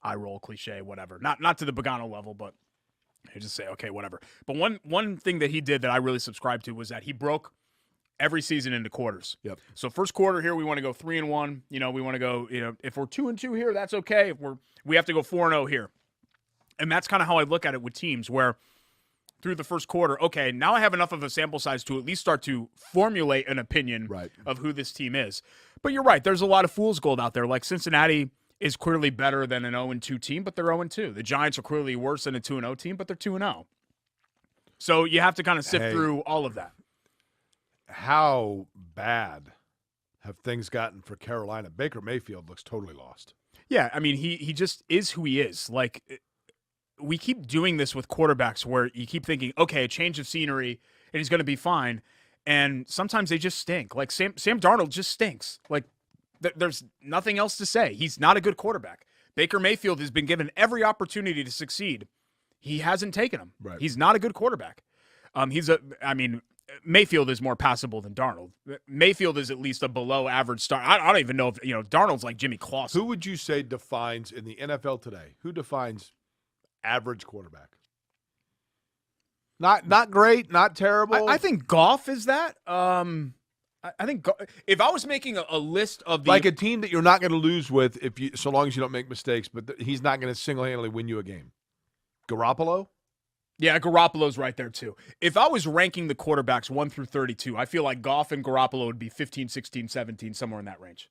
eye roll cliche, whatever. Not to the Pagano level, but I just say, okay, whatever. But one thing that he did that I really subscribed to was that he broke every season into quarters. Yep. So first quarter here, we want to go 3-1. We want to go, if we're 2-2 here, that's okay. If we have to go 4-0 here. And that's kind of how I look at it with teams where through the first quarter, okay, now I have enough of a sample size to at least start to formulate an opinion of who this team is. But you're right. There's a lot of fool's gold out there. Like Cincinnati is clearly better than an 0-2 team, but they're 0-2. The Giants are clearly worse than a 2-0 team, but they're 2-0. So you have to kind of sift through all of that. How bad have things gotten for Carolina? Baker Mayfield looks totally lost. Yeah, I mean, he just is who he is. Like, we keep doing this with quarterbacks where you keep thinking, okay, a change of scenery, and he's going to be fine. And sometimes they just stink. Like Sam Darnold just stinks. Like there's nothing else to say. He's not a good quarterback. Baker Mayfield has been given every opportunity to succeed. He hasn't taken them. Right. He's not a good quarterback. Mayfield is more passable than Darnold. Mayfield is at least a below average star. I don't even know if, Darnold's like Jimmy Clausen. Who would you say defines in the NFL today? Who defines average quarterback? Not great, not terrible. I think Goff is that. I think if I was making a list of the like a team that you're not going to lose with so long as you don't make mistakes, but he's not going to single-handedly win you a game. Garoppolo? Yeah, Garoppolo's right there too. If I was ranking the quarterbacks 1 through 32, I feel like Goff and Garoppolo would be 15, 16, 17, somewhere in that range.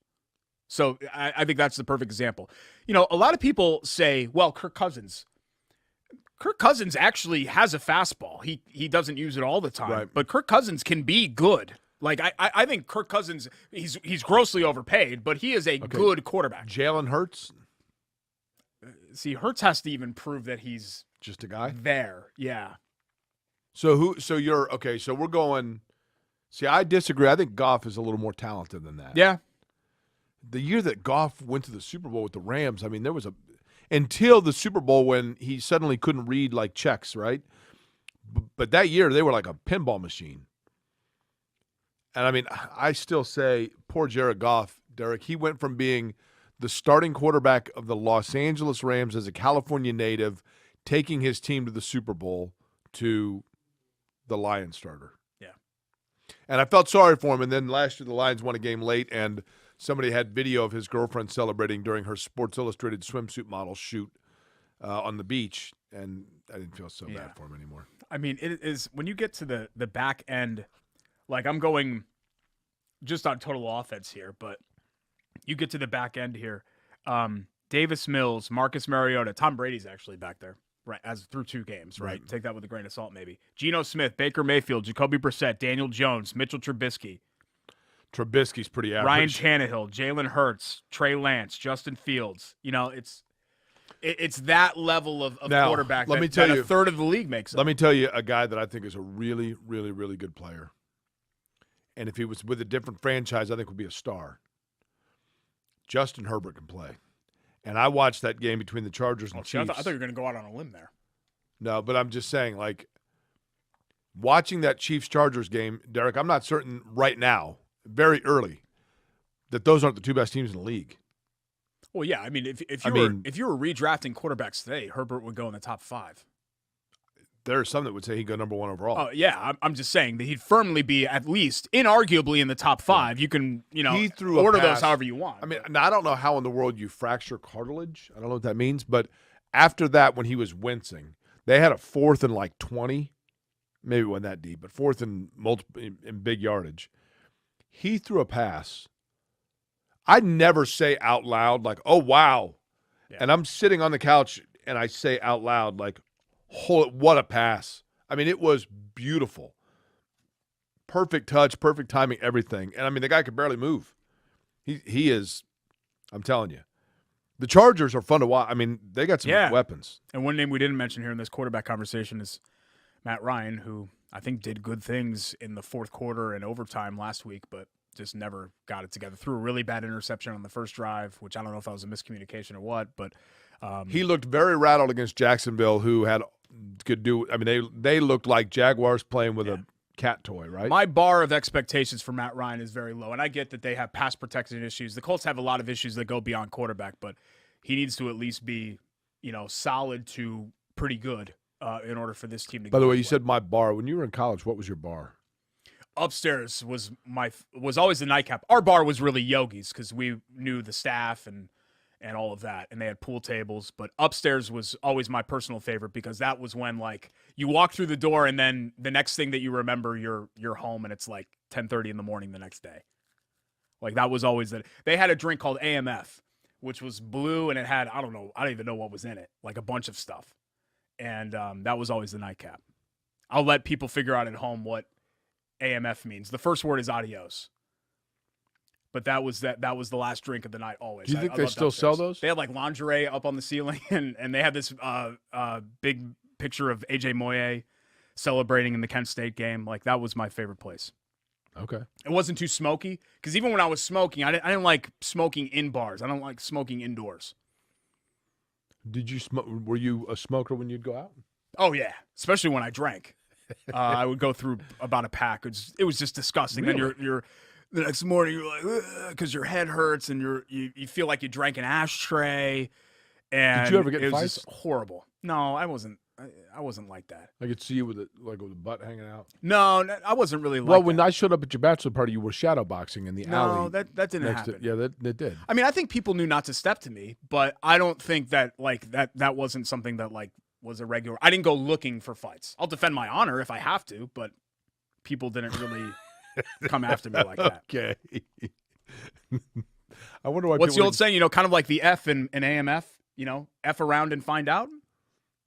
So I think that's the perfect example. A lot of people say, well, Kirk Cousins actually has a fastball. He doesn't use it all the time, right. But Kirk Cousins can be good. Like I think Kirk Cousins, he's grossly overpaid, but he is a good quarterback. Jalen Hurts? See, Hurts has to even prove that he's just a guy there. Yeah. So we're going. See, I disagree. I think Goff is a little more talented than that. Yeah. The year that Goff went to the Super Bowl with the Rams, I mean, there was until the Super Bowl when he suddenly couldn't read like checks, right? But that year they were like a pinball machine. And I mean, I still say poor Jared Goff, Derek. He went from being the starting quarterback of the Los Angeles Rams as a California native, taking his team to the Super Bowl, to the Lions starter. Yeah. And I felt sorry for him. And then last year the Lions won a game late, and somebody had video of his girlfriend celebrating during her Sports Illustrated swimsuit model shoot on the beach, and I didn't feel so bad for him anymore. I mean, it is when you get to the back end, like I'm going just on total offense here, but you get to the back end here. Davis Mills, Marcus Mariota, Tom Brady's actually back there, right? As through 2 games, right? Take that with a grain of salt, maybe. Geno Smith, Baker Mayfield, Jacoby Brissett, Daniel Jones, Mitchell Trubisky. Trubisky's pretty average. Ryan Tannehill, Jalen Hurts, Trey Lance, Justin Fields. It's that level of now, quarterback let me tell you, a third of the league makes up. Let me tell you a guy that I think is a really, really, really good player. And if he was with a different franchise, I think would be a star. Justin Herbert can play. And I watched that game between the Chargers and Chiefs. I thought you were going to go out on a limb there. No, but I'm just saying, like, watching that Chiefs-Chargers game, Derek, I'm not certain right now, very early, that those aren't the 2 best teams in the league. Well, yeah. I mean, if you were redrafting quarterbacks today, Herbert would go in the top 5. There are some that would say he'd go number 1 overall. Oh, yeah. I'm just saying that he'd firmly be at least inarguably in the top 5. You can, he threw order a pass. those however you want. I mean, now, I don't know how in the world you fracture cartilage. I don't know what that means. But after that, when he was wincing, they had a 4th and like 20. Maybe it wasn't that deep, but 4th and in big yardage. He threw a pass. I never say out loud like, oh, wow. Yeah. And I'm sitting on the couch and I say out loud like, what a pass. I mean, it was beautiful. Perfect touch, perfect timing, everything. And, I mean, the guy could barely move. He is, I'm telling you. The Chargers are fun to watch. I mean, they got some weapons. And one name we didn't mention here in this quarterback conversation is Matt Ryan, who I think did good things in the 4th quarter and overtime last week, but just never got it together. Threw a really bad interception on the first drive, which I don't know if that was a miscommunication or what, but he looked very rattled against Jacksonville, who could do. I mean, they looked like Jaguars playing with a cat toy, right? My bar of expectations for Matt Ryan is very low, and I get that they have pass protection issues. The Colts have a lot of issues that go beyond quarterback, but he needs to at least be, solid to pretty good in order for this team to. By the way, you said my bar. When you were in college, what was your bar? Upstairs was always the nightcap. Our bar was really Yogi's because we knew the staff and all of that, and they had pool tables. But upstairs was always my personal favorite because that was when like you walk through the door and then the next thing that you remember you're home and it's like 10:30 in the morning the next day. Like that was always that. They had a drink called AMF, which was blue and it had I don't even know what was in it, like a bunch of stuff, and that was always the nightcap. I'll let people figure out at home what AMF means. The first word is adios. But that was the last drink of the night always. Do you think they still sell those? They had like lingerie up on the ceiling and they had this big picture of AJ Moye celebrating in the Kent State game. Like, that was my favorite place. Okay. It wasn't too smoky, because even when I was smoking, I didn't like smoking in bars. I don't like smoking indoors. Did you smoke? Were you a smoker when you'd go out? Oh, yeah, especially when I drank. I would go through about a pack. It was just disgusting. Really? Then you're the next morning, you're like, because your head hurts and you feel like you drank an ashtray. And did you ever get it was fights? just horrible. No, I wasn't. I wasn't like that. I could see you with the butt hanging out. No, I wasn't really like Well, that. when I showed up at your bachelor party, you were shadow boxing in the alley. No, that didn't happen. Yeah, that did. I mean, I think people knew not to step to me, but I don't think that that wasn't something that was a regular. I didn't go looking for fights. I'll defend my honor if I have to, but people didn't really come after me like that. Okay. I wonder why. What's the old saying? Kind of like the F in AMF. F around and find out.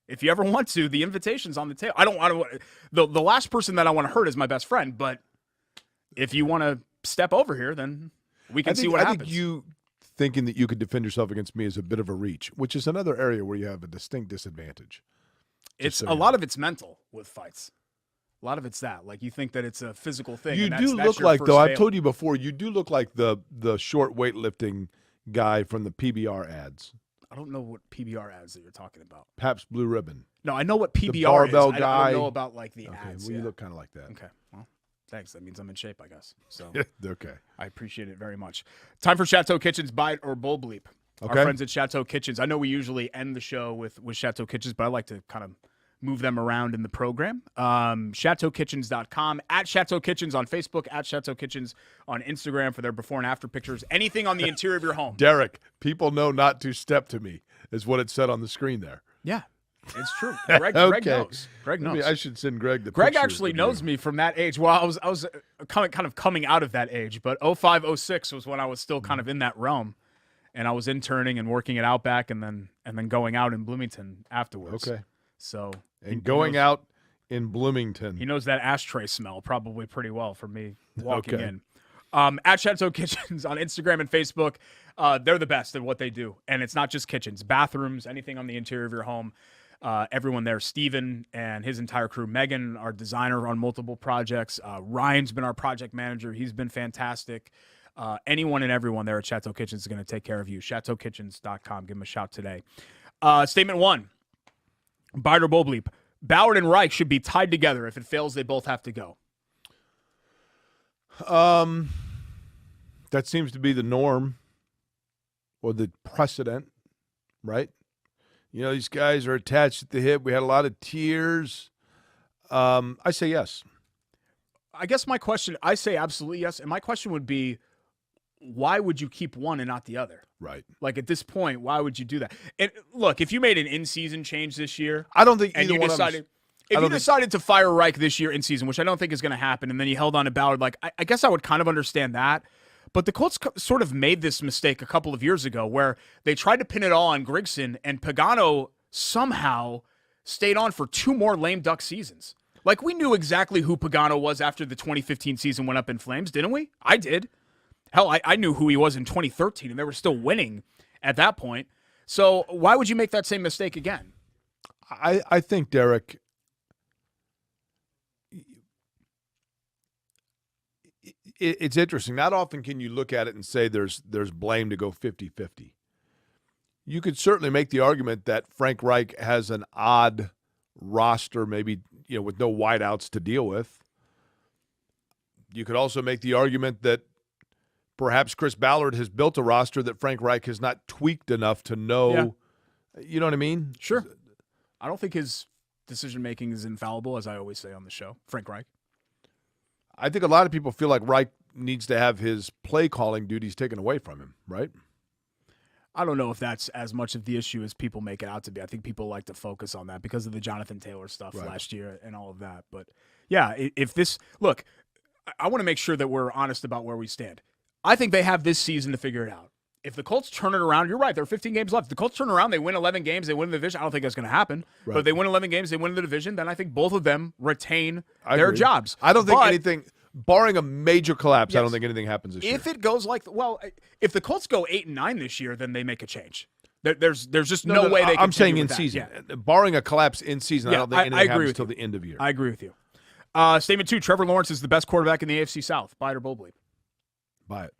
If you ever want to, the invitation's on the table. I don't. The last person that I want to hurt is my best friend. But if you want to step over here, then we can see what happens. I think you thinking that you could defend yourself against me is a bit of a reach, which is another area where you have a distinct disadvantage. It's a lot of it's mental with fights. A lot of it's that. Like, you think that it's a physical thing. You and do that's look your like, first though, I've fail. told you before, you do look like the short weightlifting guy from the PBR ads. I don't know what PBR ads that you're talking about. Pabst Blue Ribbon. No, I know what PBR The barbell is. guy. I don't know about the Okay, ads. well, yeah. you look kind of like that. Okay, well, thanks. That means I'm in shape, I guess. So Okay. I appreciate it very much. Time for Chateau Kitchens Bite or Bull Bleep. Okay. Our friends at Chateau Kitchens. I know we usually end the show with Chateau Kitchens, but I like to kind of move them around in the program. ChateauKitchens.com, at Chateau Kitchens on Facebook, at Chateau Kitchens on Instagram for their before and after pictures. Anything on the interior of your home. Derek, people know not to step to me, is what it said on the screen there. Yeah, it's true. Greg knows. Greg knows. Maybe I should send Greg the Greg picture actually of knows you. me from that age. Well, I was kind of coming out of that age, but 05, 06 was when I was still kind of in that realm, and I was interning and working at Outback, and then going out in Bloomington afterwards. Okay. So And going out in Bloomington. he knows that ashtray smell probably pretty well for me walking Okay. in. At Chateau Kitchens on Instagram and Facebook, they're the best at what they do, and it's not just kitchens, bathrooms, anything on the interior of your home. Everyone there, Steven and his entire crew, Megan, our designer on multiple projects. Ryan's been our project manager. He's been fantastic. Anyone and everyone there at Chateau Kitchens is going to take care of you. ChateauKitchens.com. Give them a shout today. Statement one, Bite or Bull Bleep. Ballard and Reich should be tied together. If it fails, they both have to go. That seems to be the norm or the precedent, right? These guys are attached at the hip. We had a lot of tears. I say yes. I guess my question, I say absolutely yes. And my question would be, why would you keep one and not the other? Right. Like, at this point, why would you do that? And look, if you made an in-season change this year, I don't think and either you one decided, of them. if you decided to fire Reich this year in season, which I don't think is going to happen, and then you held on to Ballard, I guess I would kind of understand that. But the Colts sort of made this mistake a couple of years ago where they tried to pin it all on Grigson, and Pagano somehow stayed on for 2 more lame duck seasons. Like, we knew exactly who Pagano was after the 2015 season went up in flames, didn't we? I did. Hell, I knew who he was in 2013, and they were still winning at that point. So why would you make that same mistake again? I think, Derek, it's interesting. Not often can you look at it and say there's blame to go 50-50. You could certainly make the argument that Frank Reich has an odd roster, maybe with no wideouts to deal with. You could also make the argument that perhaps Chris Ballard has built a roster that Frank Reich has not tweaked enough to know. Yeah. You know what I mean? Sure. I don't think his decision-making is infallible, as I always say on the show. Frank Reich. I think a lot of people feel like Reich needs to have his play-calling duties taken away from him, right? I don't know if that's as much of the issue as people make it out to be. I think people like to focus on that because of the Jonathan Taylor stuff last year and all of that. But, yeah, if this – look, I want to make sure that we're honest about where we stand. I think they have this season to figure it out. If the Colts turn it around, you're right, there are 15 games left. If the Colts turn around, they win 11 games, they win the division. I don't think that's going to happen. Right. But if they win 11 games, they win the division, then I think both of them retain their jobs. I don't think anything – barring a major collapse, yes. I don't think anything happens this year. If it goes if the Colts go 8-9 this year, then they make a change. There's just no way they can. I'm saying in that. season. Yeah. Barring a collapse in season, I don't think anything happens until the end of year. I agree with you. Statement 2, Trevor Lawrence is the best quarterback in the AFC South. Buy it or bull bleep? Buy it.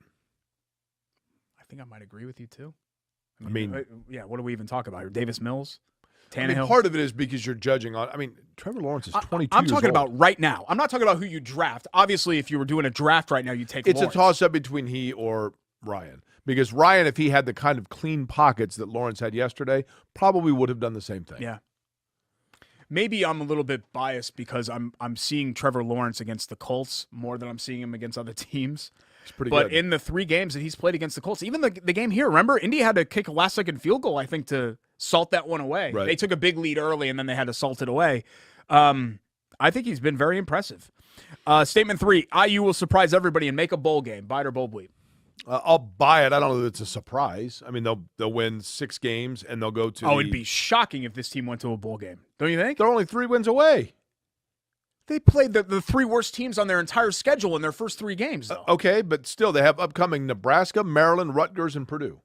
I think I might agree with you, too. I mean, what do we even talk about here? Davis Mills? Tannehill? I mean, part of it is because you're judging on – I mean, Trevor Lawrence is 22 I'm years talking old. about right now. I'm not talking about who you draft. Obviously, if you were doing a draft right now, you'd take Lawrence. It's a toss-up between he or Ryan. Because Ryan, if he had the kind of clean pockets that Lawrence had yesterday, probably would have done the same thing. Yeah. Maybe I'm a little bit biased because I'm seeing Trevor Lawrence against the Colts more than I'm seeing him against other teams. He's pretty good. But in the 3 games that he's played against the Colts, even the game here, remember, Indy had to kick a last-second field goal, I think, to salt that one away. Right. They took a big lead early, and then they had to salt it away. I think he's been very impressive. Statement 3, IU will surprise everybody and make a bowl game. Buy it or bowl bleep? I'll buy it. I don't know if it's a surprise. I mean, they'll win 6 games, and they'll go to it'd be shocking if this team went to a bowl game. Don't you think? They're only 3 wins away. They played the 3 worst teams on their entire schedule in their first 3 games, though. Okay, but still, they have upcoming Nebraska, Maryland, Rutgers, and Purdue.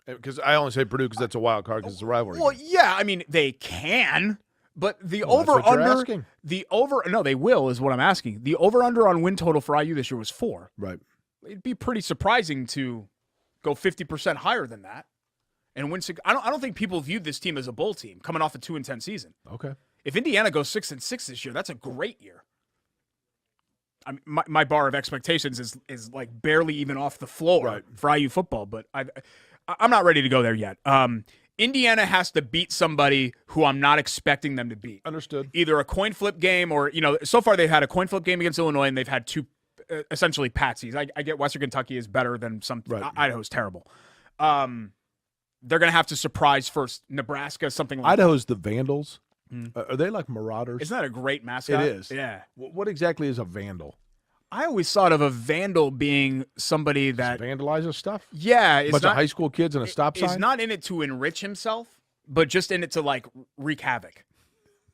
Because I only say Purdue because that's a wild card because it's a rivalry. Well, yeah, I mean, they can, but the That's what you're over-under asking. No, they will is what I'm asking. The over-under on win total for IU this year was 4. Right. It'd be pretty surprising to go 50% higher than that and win 6. I don't think people viewed this team as a bowl team coming off a 2-10 season. Okay. If Indiana goes 6-6 this year, that's a great year. I mean, my bar of expectations is like barely even off the floor for IU football, but I'm not ready to go there yet. Indiana has to beat somebody who I'm not expecting them to beat. Understood. Either a coin flip game or, so far they've had a coin flip game against Illinois and they've had 2 essentially patsies. I get Western Kentucky is better than some. Right. Idaho's terrible. They're going to have to surprise first. Nebraska, something like Idaho's the Vandals. Are they like Marauders? Isn't that a great mascot? It is. Yeah. What exactly is a Vandal? I always thought of a Vandal being somebody that vandalizes stuff. Yeah, a bunch of high school kids and a stop sign. He's not in it to enrich himself, but just in it to like wreak havoc.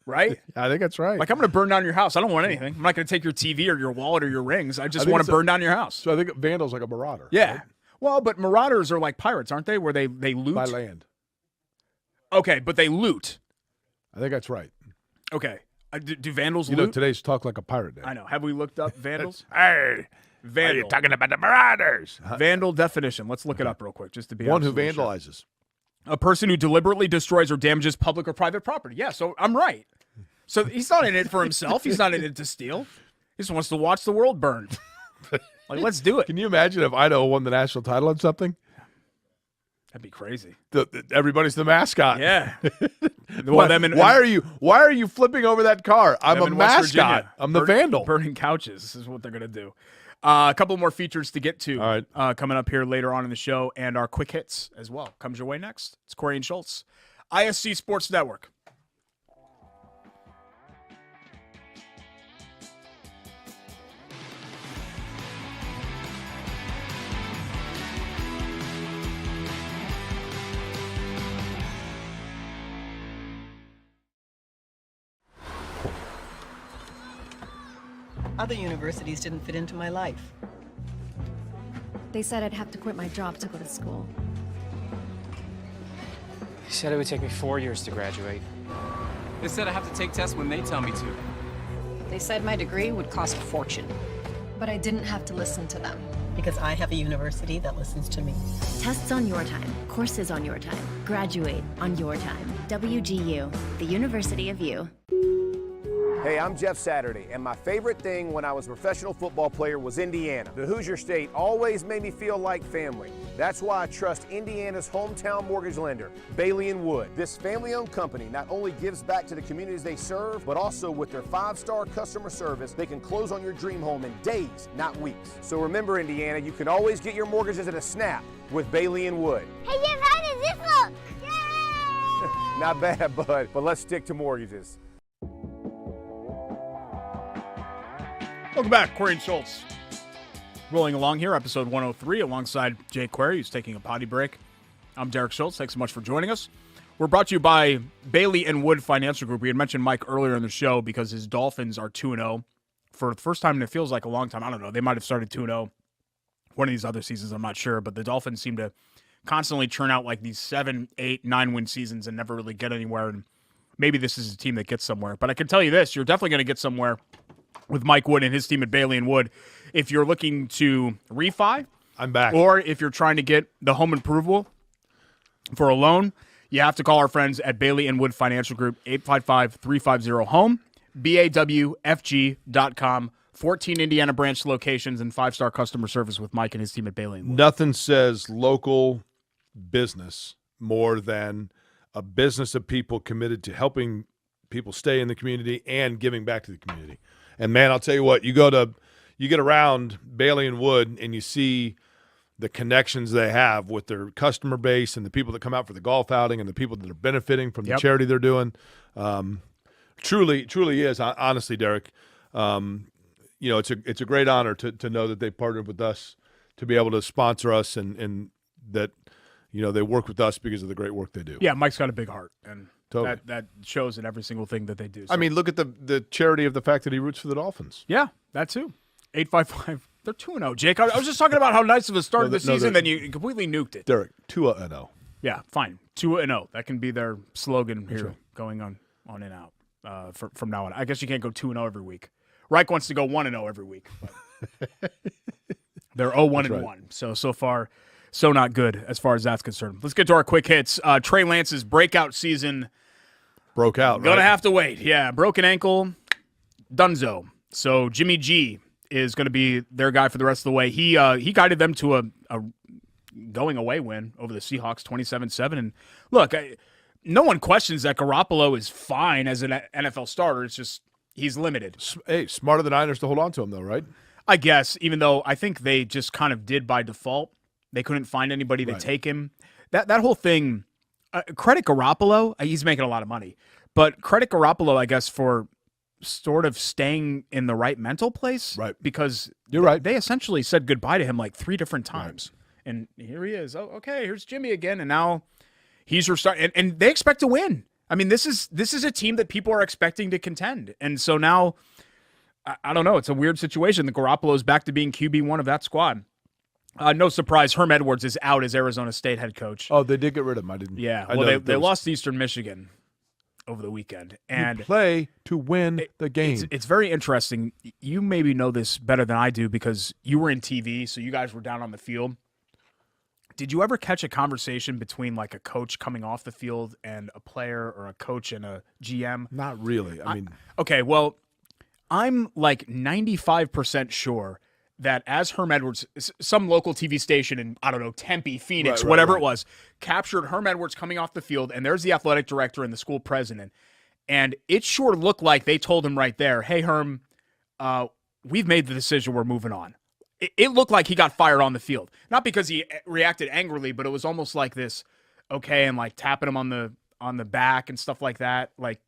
Right? I think that's right. Like, I'm going to burn down your house. I don't want anything. I'm not going to take your TV or your wallet or your rings. I just want to burn down your house. So I think Vandal's like a marauder. Yeah. Right? Well, but marauders are like pirates, aren't they? Where they loot. By land. Okay, but they loot. I think that's right. Okay. Do Vandals loot? loot? Today's Talk Like a Pirate Day. I know. Have we looked up Vandals? Hey, Vandal. are you talking about the marauders? Vandal definition. Let's look it up real quick just to be one who absolutely vandalizes. Sure. A person who deliberately destroys or damages public or private property. Yeah, so I'm right. So he's not in it for himself. He's not in it to steal. He just wants to watch the world burn. Like, let's do it. Can you imagine if Idaho won the national title on something? That'd be crazy. Everybody's the mascot. Yeah. Why are you flipping over that car? I'm a mascot. I'm the vandal. Burning couches. This is what they're gonna do. A couple more features to get to. All right. Coming up here later on in the show, and our quick hits as well comes your way next. It's Corey and Schultz, ISC Sports Network. Other universities didn't fit into my life. They said I'd have to quit my job to go to school. They said it would take me 4 years to graduate. They said I have to take tests when they tell me to. They said my degree would cost a fortune. But I didn't have to listen to them. Because I have a university that listens to me. Tests on your time, courses on your time, graduate on your time. WGU, the University of You. Hey, I'm Jeff Saturday, and my favorite thing when I was a professional football player was Indiana. The Hoosier State always made me feel like family. That's why I trust Indiana's hometown mortgage lender, Bailey & Wood. This family-owned company not only gives back to the communities they serve, but also with their 5-star customer service, they can close on your dream home in days, not weeks. So remember, Indiana, you can always get your mortgages at a snap with Bailey & Wood. Hey, Jeff, how does this look? Yay! Not bad, bud, but let's stick to mortgages. Welcome back, Corey and Schultz. Rolling along here, episode 103, alongside Jay Query, who's taking a potty break. I'm Derek Schultz. Thanks so much for joining us. We're brought to you by Bailey & Wood Financial Group. We had mentioned Mike earlier in the show because his Dolphins are 2-0 for the first time, and it feels like a long time. I don't know. They might have started 2-0 one of these other seasons. I'm not sure, but the Dolphins seem to constantly churn out like these 7, 8, 9-win seasons and never really get anywhere. And maybe this is a team that gets somewhere. But I can tell you this, you're definitely going to get somewhere with Mike Wood and his team at Bailey and Wood. If you're looking to refi, I'm back. Or if you're trying to get the home approval for a loan, you have to call our friends at Bailey and Wood Financial Group, 855-350-HOME, BAWFG.com. 14 Indiana branch locations and 5-star customer service with Mike and his team at Bailey and Wood. Nothing says local business more than a business of people committed to helping people stay in the community and giving back to the community. And, man, I'll tell you what, you get around Bailey and Wood and you see the connections they have with their customer base and the people that come out for the golf outing and the people that are benefiting from the charity they're doing. Truly is, honestly, Derek. It's a great honor to know that they partnered with us to be able to sponsor us and that, they work with us because of the great work they do. Yeah, Mike's got a big heart, and totally. that shows in every single thing that they do. So. I mean, look at the charity of the fact that he roots for the Dolphins. Yeah, that too. 855. They're 2-0, Jake. I was just talking about how nice of a start of the season, then you completely nuked it. Derek, 2-0. Yeah, fine. 2-0. That can be their slogan here going on and out from now on. I guess you can't go 2-0 every week. Reich wants to go 1-0 every week. But they're 0-1-1. Right. So far, so not good as far as that's concerned. Let's get to our quick hits. Trey Lance's breakout season broke out. Gonna have to wait. Yeah, broken ankle, dunzo. So Jimmy G is going to be their guy for the rest of the way. He guided them to a going away win over the Seahawks, 27-7. And look, no one questions that Garoppolo is fine as an NFL starter. It's just he's limited. Hey, smarter than Niners to hold on to him, though, right? I guess, even though I think they just kind of did by default. They couldn't find anybody to take him. That whole thing, credit Garoppolo. He's making a lot of money. But credit Garoppolo, I guess, for sort of staying in the right mental place. Right. Because you're right. They essentially said goodbye to him like 3 different times. Right. And here he is. Oh, okay, here's Jimmy again. And now he's restarting. And they expect to win. I mean, this is a team that people are expecting to contend. And so now, I don't know. It's a weird situation. The Garoppolo's back to being QB1 of that squad. No surprise, Herm Edwards is out as Arizona State head coach. Oh, they did get rid of him. I didn't. Yeah, well, they lost to Eastern Michigan over the weekend. And you play to win the game. It's very interesting. You maybe know this better than I do because you were in TV, so you guys were down on the field. Did you ever catch a conversation between like a coach coming off the field and a player or a coach and a GM? Not really. I mean, okay, well, I'm like 95% sure that as Herm Edwards, some local TV station in, I don't know, Tempe, Phoenix, whatever it was, captured Herm Edwards coming off the field, and there's the athletic director and the school president, and it sure looked like they told him right there, hey, Herm, we've made the decision, we're moving on. It looked like he got fired on the field. Not because he reacted angrily, but it was almost like this, okay, and like tapping him on the back and stuff like that. Like,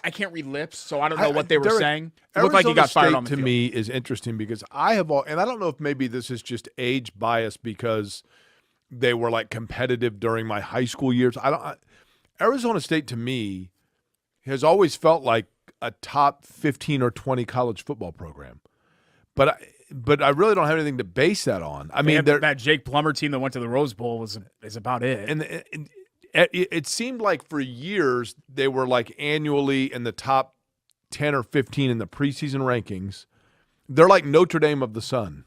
I can't read lips, so I don't know what they were saying. It looked like he got fired on the field. To me is interesting because I don't know if maybe this is just age bias because they were like competitive during my high school years. Arizona State to me has always felt like a top 15 or 20 college football program. But I really don't have anything to base that on. I mean, that Jake Plummer team that went to the Rose Bowl is about it. And it seemed like for years they were like annually in the top 10 or 15 in the preseason rankings. They're like Notre Dame of the Sun.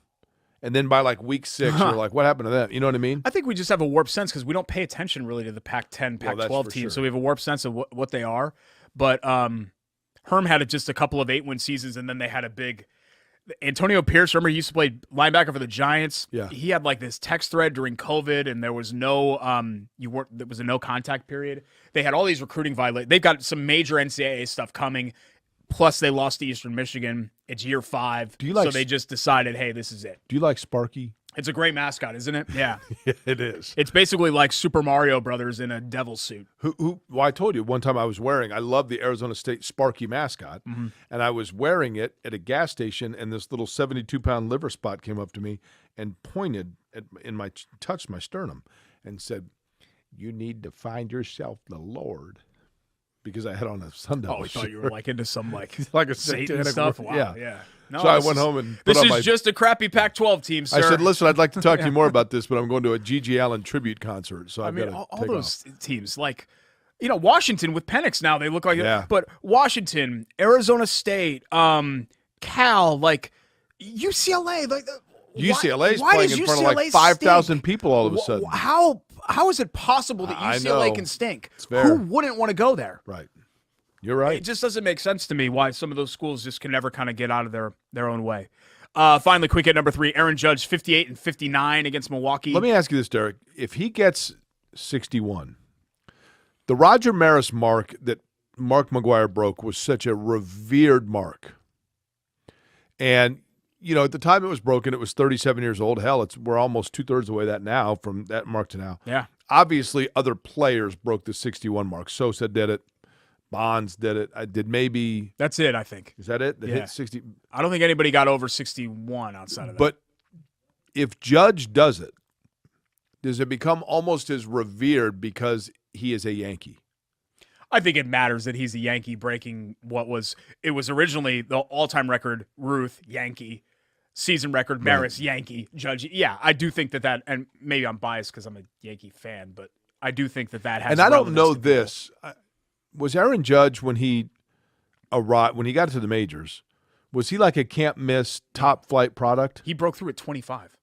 And then by like week 6, you're like, what happened to them? You know what I mean? I think we just have a warped sense because we don't pay attention really to the Pac-10, Pac-12 teams. Sure. So we have a warped sense of what they are. But Herm had just a couple of 8-win seasons, and then they had a big – Antonio Pierce, remember he used to play linebacker for the Giants? Yeah. He had like this text thread during COVID, and there was no there was a no contact period. They had all these recruiting violations. They've got some major NCAA stuff coming. Plus, they lost to Eastern Michigan. It's year 5. So they just decided, hey, this is it. Do you like Sparky? It's a great mascot, isn't it? Yeah. It is. It's basically like Super Mario Brothers in a devil suit. Well, I told you one time I love the Arizona State Sparky mascot, and I was wearing it at a gas station, and this little 72-pound liver spot came up to me and pointed touched my sternum and said, "You need to find yourself the Lord." because I had on a Sunday. Oh, we thought you were like into some like a Satan satanic stuff. work. Wow, Yeah. No, So I went home and put this on is my, just a crappy Pac-12 team, sir. I said, listen, I'd like to talk to you more about this, but I'm going to a G.G. Allen tribute concert. So I I've mean, got to all those teams, like, Washington with Penix now, they look like Yeah. but Washington, Arizona State, Cal, like UCLA, like UCLA's why playing does in front of like UCLA 5,000 stink? people all of a sudden. How is it possible that I UCLA know. can stink? It's fair. Who wouldn't want to go there? Right. You're right. It just doesn't make sense to me why some of those schools just can never kind of get out of their own way. Finally, quick hit number 3, Aaron Judge, 58 and 59 against Milwaukee. Let me ask you this, Derek. If he gets 61, the Roger Maris mark that Mark McGuire broke was such a revered mark. And, at the time it was broken, it was 37 years old. Hell, we're almost 2/3 of the way that now from that mark to now. Yeah. Obviously, other players broke the 61 mark. Sosa did it. Bonds did it. I did maybe. That's it, I think. Is that it? That Yeah. hit 60. I don't think anybody got over 61 outside of that. But if Judge does it, does it become almost as revered because he is a Yankee? I think it matters that he's a Yankee breaking it was originally the all-time record, Ruth, Yankee, season record, Maris, Yankee, Judge. Yeah, I do think that, and maybe I'm biased because I'm a Yankee fan, but I do think that has And I don't relevance know to people. this. Was Aaron Judge, when he arrived, when he got to the majors, was he like a can't-miss top-flight product? He broke through at 25.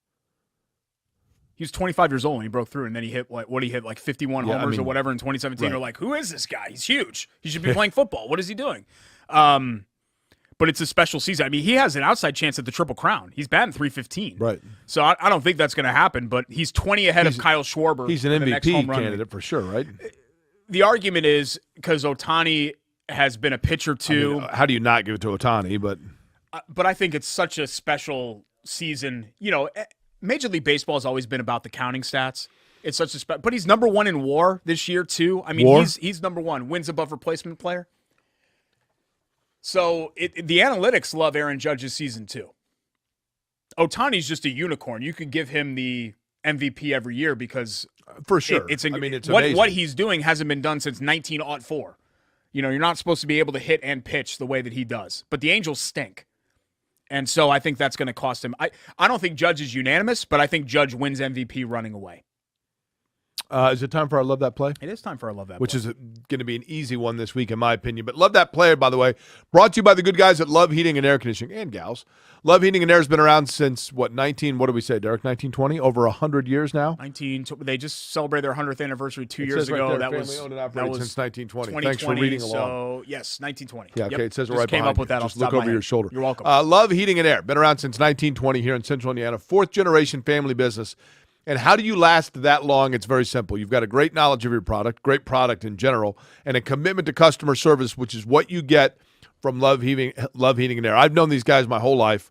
He was 25 years old when he broke through, and then he hit like 51 homers or whatever in 2017. right. We're like, who is this guy? He's huge. He should be playing football. What is he doing? But it's a special season. I mean, he has an outside chance at the Triple Crown. He's batting .315. Right. So I don't think that's going to happen, but he's 20 ahead of Kyle Schwarber. He's an for the next MVP home run. candidate for sure, right? The argument is because Ohtani has been a pitcher too. How do you not give it to Ohtani? But I think it's such a special season. Major League Baseball has always been about the counting stats. It's such a but he's number 1 in WAR this year too. I mean, WAR? he's number 1, wins above replacement player. So the analytics love Aaron Judge's season too. Ohtani's just a unicorn. You could give him the MVP every year because for sure. It's amazing. What he's doing hasn't been done since 1904. You're not supposed to be able to hit and pitch the way that he does. But the Angels stink. And so I think that's going to cost him. I don't think Judge is unanimous, but I think Judge wins MVP running away. Is it time for our Love That Play? It is time for our Love That Which Play. is going to be an easy one this week, in my opinion. But Love That Play, by the way, brought to you by the good guys at Love Heating and Air Conditioning, and gals. Love Heating and Air has been around since, what did we say, Derek? 1920? Over 100 years now? They just celebrated their 100th anniversary 2 years says right ago. there, that family was owned and that operated was since 1920. 2020. Thanks for reading along. So, yes, 1920. Yeah, okay, Yep. it says it Just right came behind up with that you. off Just the top look of my over your head. shoulder. You're welcome. Love Heating and Air, been around since 1920 here in Central Indiana, 4th-generation family business. And how do you last that long? It's very simple. You've got a great knowledge of your product, great product in general, and a commitment to customer service, which is what you get from Love Heating and Air. I've known these guys my whole life.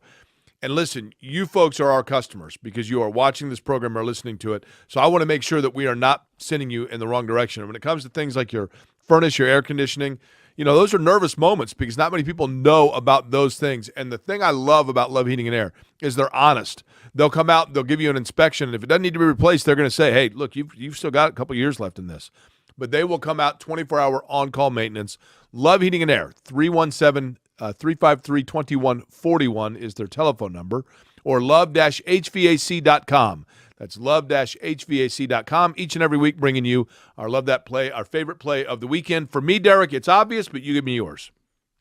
And listen, you folks are our customers because you are watching this program or listening to it. So I want to make sure that we are not sending you in the wrong direction. And when it comes to things like your furnace, your air conditioning, those are nervous moments because not many people know about those things. And the thing I love about Love Heating and Air is they're honest. They'll come out, they'll give you an inspection, and if it doesn't need to be replaced, they're going to say, hey, look, you've still got a couple years left in this. But they will come out 24-hour on-call maintenance. Love Heating and Air, 317-353-2141 is their telephone number, or love-hvac.com. That's love-hvac.com. Each and every week bringing you our Love That Play, our favorite play of the weekend. For me, Derek, it's obvious, but you give me yours.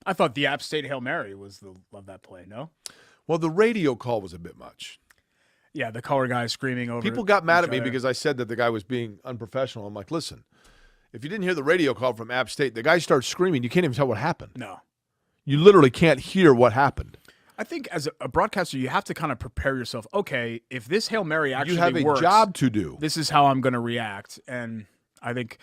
I thought the App State Hail Mary was the Love That Play, no? Well, the radio call was a bit much. Yeah, the color guy screaming over. People got mad at me each other. because I said that the guy was being unprofessional. I'm like, listen, if you didn't hear the radio call from App State, the guy starts screaming. You can't even tell what happened. No. You literally can't hear what happened. I think as a broadcaster, you have to kind of prepare yourself. Okay, if this Hail Mary actually You have a works, job to do. This is how I'm going to react. And I think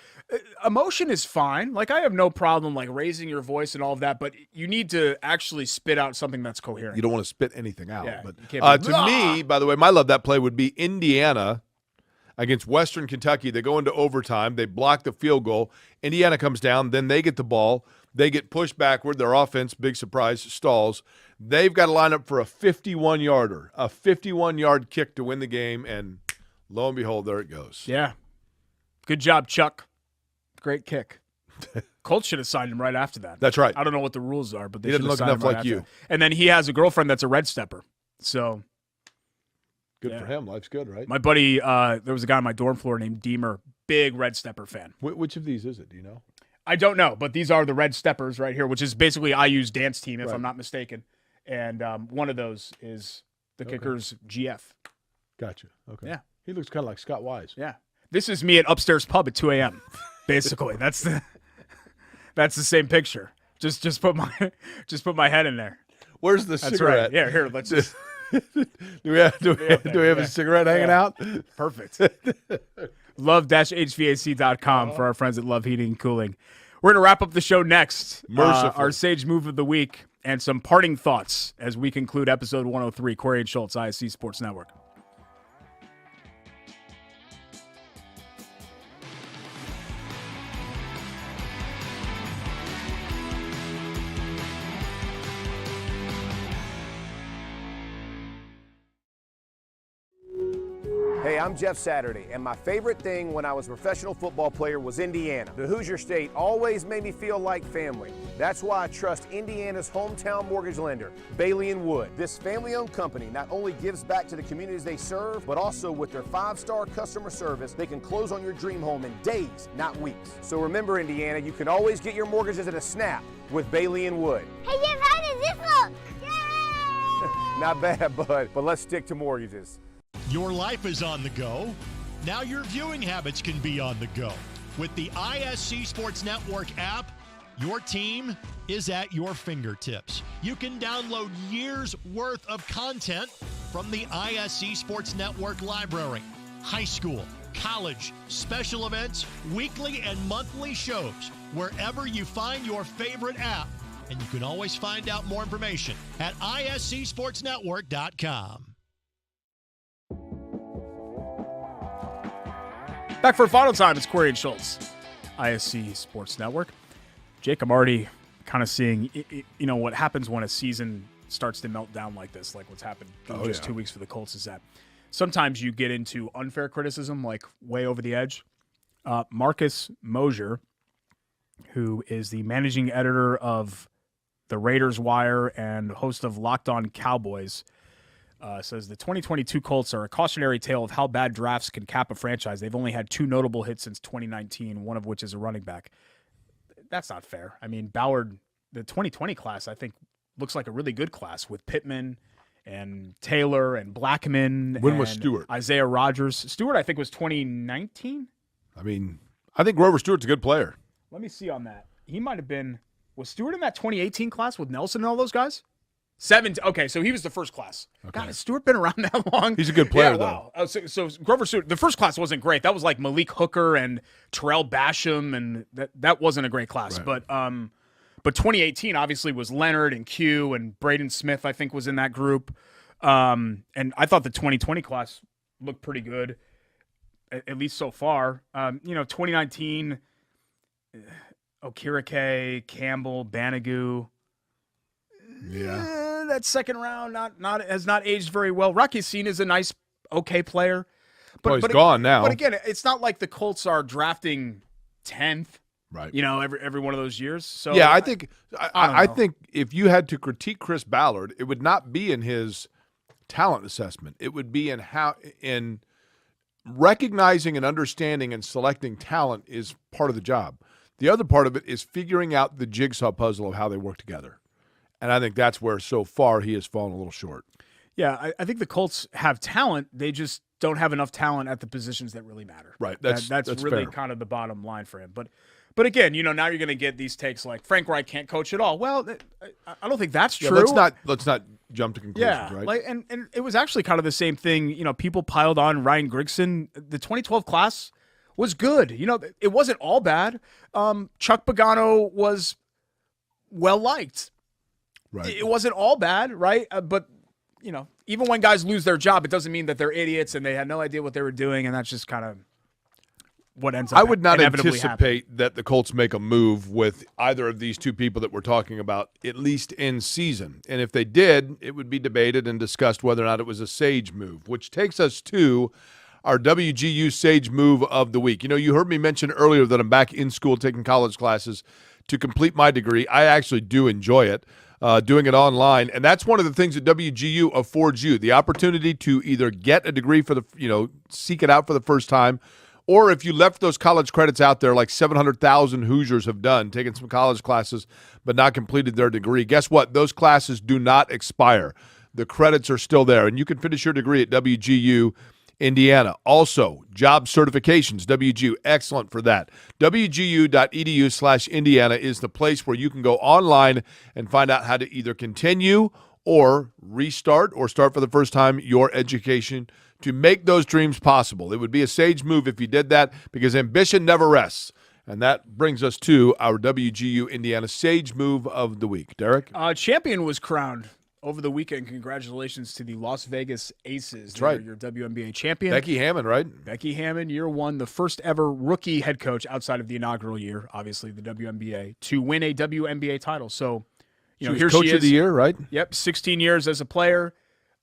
emotion is fine. Like, I have no problem, like, raising your voice and all of that, but you need to actually spit out something that's coherent. You don't want to spit anything out. Yeah, but you can't be, to me, by the way, my Love That Play would be Indiana against Western Kentucky. They go into overtime. They block the field goal. Indiana comes down. Then they get the ball. They get pushed backward. Their offense, big surprise, stalls. They've got to line up for a 51-yarder, a 51-yard kick to win the game, and lo and behold, there it goes. Yeah. Good job, Chuck. Great kick. Colts should have signed him right after that. That's right. I don't know what the rules are, but they He didn't look should have enough signed him like right you. after that. And then he has a girlfriend that's a red stepper. So Good for him. Life's good, right? my buddy, there was a guy on my dorm floor named Deemer, big red stepper fan. Which of these is it? Do you know? I don't know, but these are the red steppers right here, which is basically IU's dance team, if Right. I'm not mistaken. And one of those is the Kickers GF. Gotcha. Okay. Yeah. He looks kind of like Scott Wise. Yeah. This is me at upstairs pub at 2 a.m. Basically, that's the same picture. Just put my head in there. Where's the That's cigarette? right. Yeah, here. Let's just. do we have a cigarette hanging out? Perfect. Love-HVAC.com for our friends at Love Heating and Cooling. We're going to wrap up the show next. Our Sage Move of the Week and some parting thoughts as we conclude episode 103, Corey and Schultz, ISC Sports Network. Hey, I'm Jeff Saturday, and my favorite thing when I was a professional football player was Indiana. The Hoosier State always made me feel like family. That's why I trust Indiana's hometown mortgage lender, Bailey & Wood. This family-owned company not only gives back to the communities they serve, but also with their 5-star customer service, they can close on your dream home in days, not weeks. So remember, Indiana, you can always get your mortgages at a snap with Bailey & Wood. Hey, Jeff, how does this look? Yay! Not bad, bud, but let's stick to mortgages. Your life is on the go. Now your viewing habits can be on the go. With the ISC Sports Network app, your team is at your fingertips. You can download years' worth of content from the ISC Sports Network library. High school, college, special events, weekly and monthly shows, wherever you find your favorite app. And you can always find out more information at iscsportsnetwork.com. Back for a final time, it's Corey and Schultz, ISC Sports Network. Jake, I'm already kind of seeing, what happens when a season starts to melt down like this, like what's happened in just 2 weeks for the Colts, is that sometimes you get into unfair criticism, like way over the edge. Marcus Mosier, who is the managing editor of the Raiders Wire and host of Locked On Cowboys, says the 2022 Colts are a cautionary tale of how bad drafts can cap a franchise. They've only had 2 notable hits since 2019, one of which is a running back. That's not fair. I mean, Ballard, the 2020 class, I think, looks like a really good class with Pittman and Taylor and Blackman. When was Stewart? Isaiah Rodgers. Stewart, I think, was 2019. I mean, I think Grover Stewart's a good player. Let me see on that. He might have been – was Stewart in that 2018 class with Nelson and all those guys? 17. Okay, so he was the first class. Okay. God, has Stewart been around that long? He's a good player, though. Wow. So Grover Stewart, the first class wasn't great. That was like Malik Hooker and Terrell Basham, and that wasn't a great class. Right. But 2018 obviously was Leonard and Q and Braden Smith, I think, was in that group. And I thought the 2020 class looked pretty good, at least so far. 2019, Okirike, Campbell, Banagoo. Yeah, that second round has not aged very well. Rocky Sin is a nice, okay player, but he's gone now. But again, it's not like the Colts are drafting 10th, right? Every one of those years. So yeah, I think if you had to critique Chris Ballard, it would not be in his talent assessment. It would be in recognizing and understanding and selecting talent is part of the job. The other part of it is figuring out the jigsaw puzzle of how they work together. And I think that's where, so far, he has fallen a little short. Yeah, I think the Colts have talent. They just don't have enough talent at the positions that really matter. Right. That's really fair. kind of the bottom line for him. But again, now you're going to get these takes like Frank Reich can't coach at all. Well, I don't think that's true. Yeah, let's not jump to conclusions, right? Like, and it was actually kind of the same thing. People piled on Ryan Grigson. The 2012 class was good. It wasn't all bad. Chuck Pagano was well liked. Right. It wasn't all bad, right? But, even when guys lose their job, it doesn't mean that they're idiots and they had no idea what they were doing, and that's just kind of what ends up I would not inevitably anticipate happening. that the Colts make a move with either of these two people that we're talking about, at least in season. And if they did, it would be debated and discussed whether or not it was a sage move, which takes us to our WGU Sage Move of the Week. You know, you heard me mention earlier that I'm back in school taking college classes to complete my degree. I actually do enjoy it, doing it online. And that's one of the things that WGU affords you, the opportunity to either get a degree for seek it out for the first time, or if you left those college credits out there like 700,000 Hoosiers have done, taken some college classes but not completed their degree, guess what? Those classes do not expire. The credits are still there, and you can finish your degree at WGU Indiana. Also, job certifications, WGU, excellent for that. WGU.edu/Indiana is the place where you can go online and find out how to either continue or restart or start for the first time your education to make those dreams possible. It would be a sage move if you did that, because ambition never rests. And that brings us to our WGU Indiana Sage Move of the Week. Derek? Champion was crowned over the weekend. Congratulations to the Las Vegas Aces. That's right. Your WNBA champion. Becky Hammond, right? Becky Hammond, year one, the first ever rookie head coach outside of the inaugural year, obviously the WNBA, to win a WNBA title. So, she was coach of the year, right? Yep, 16 years as a player.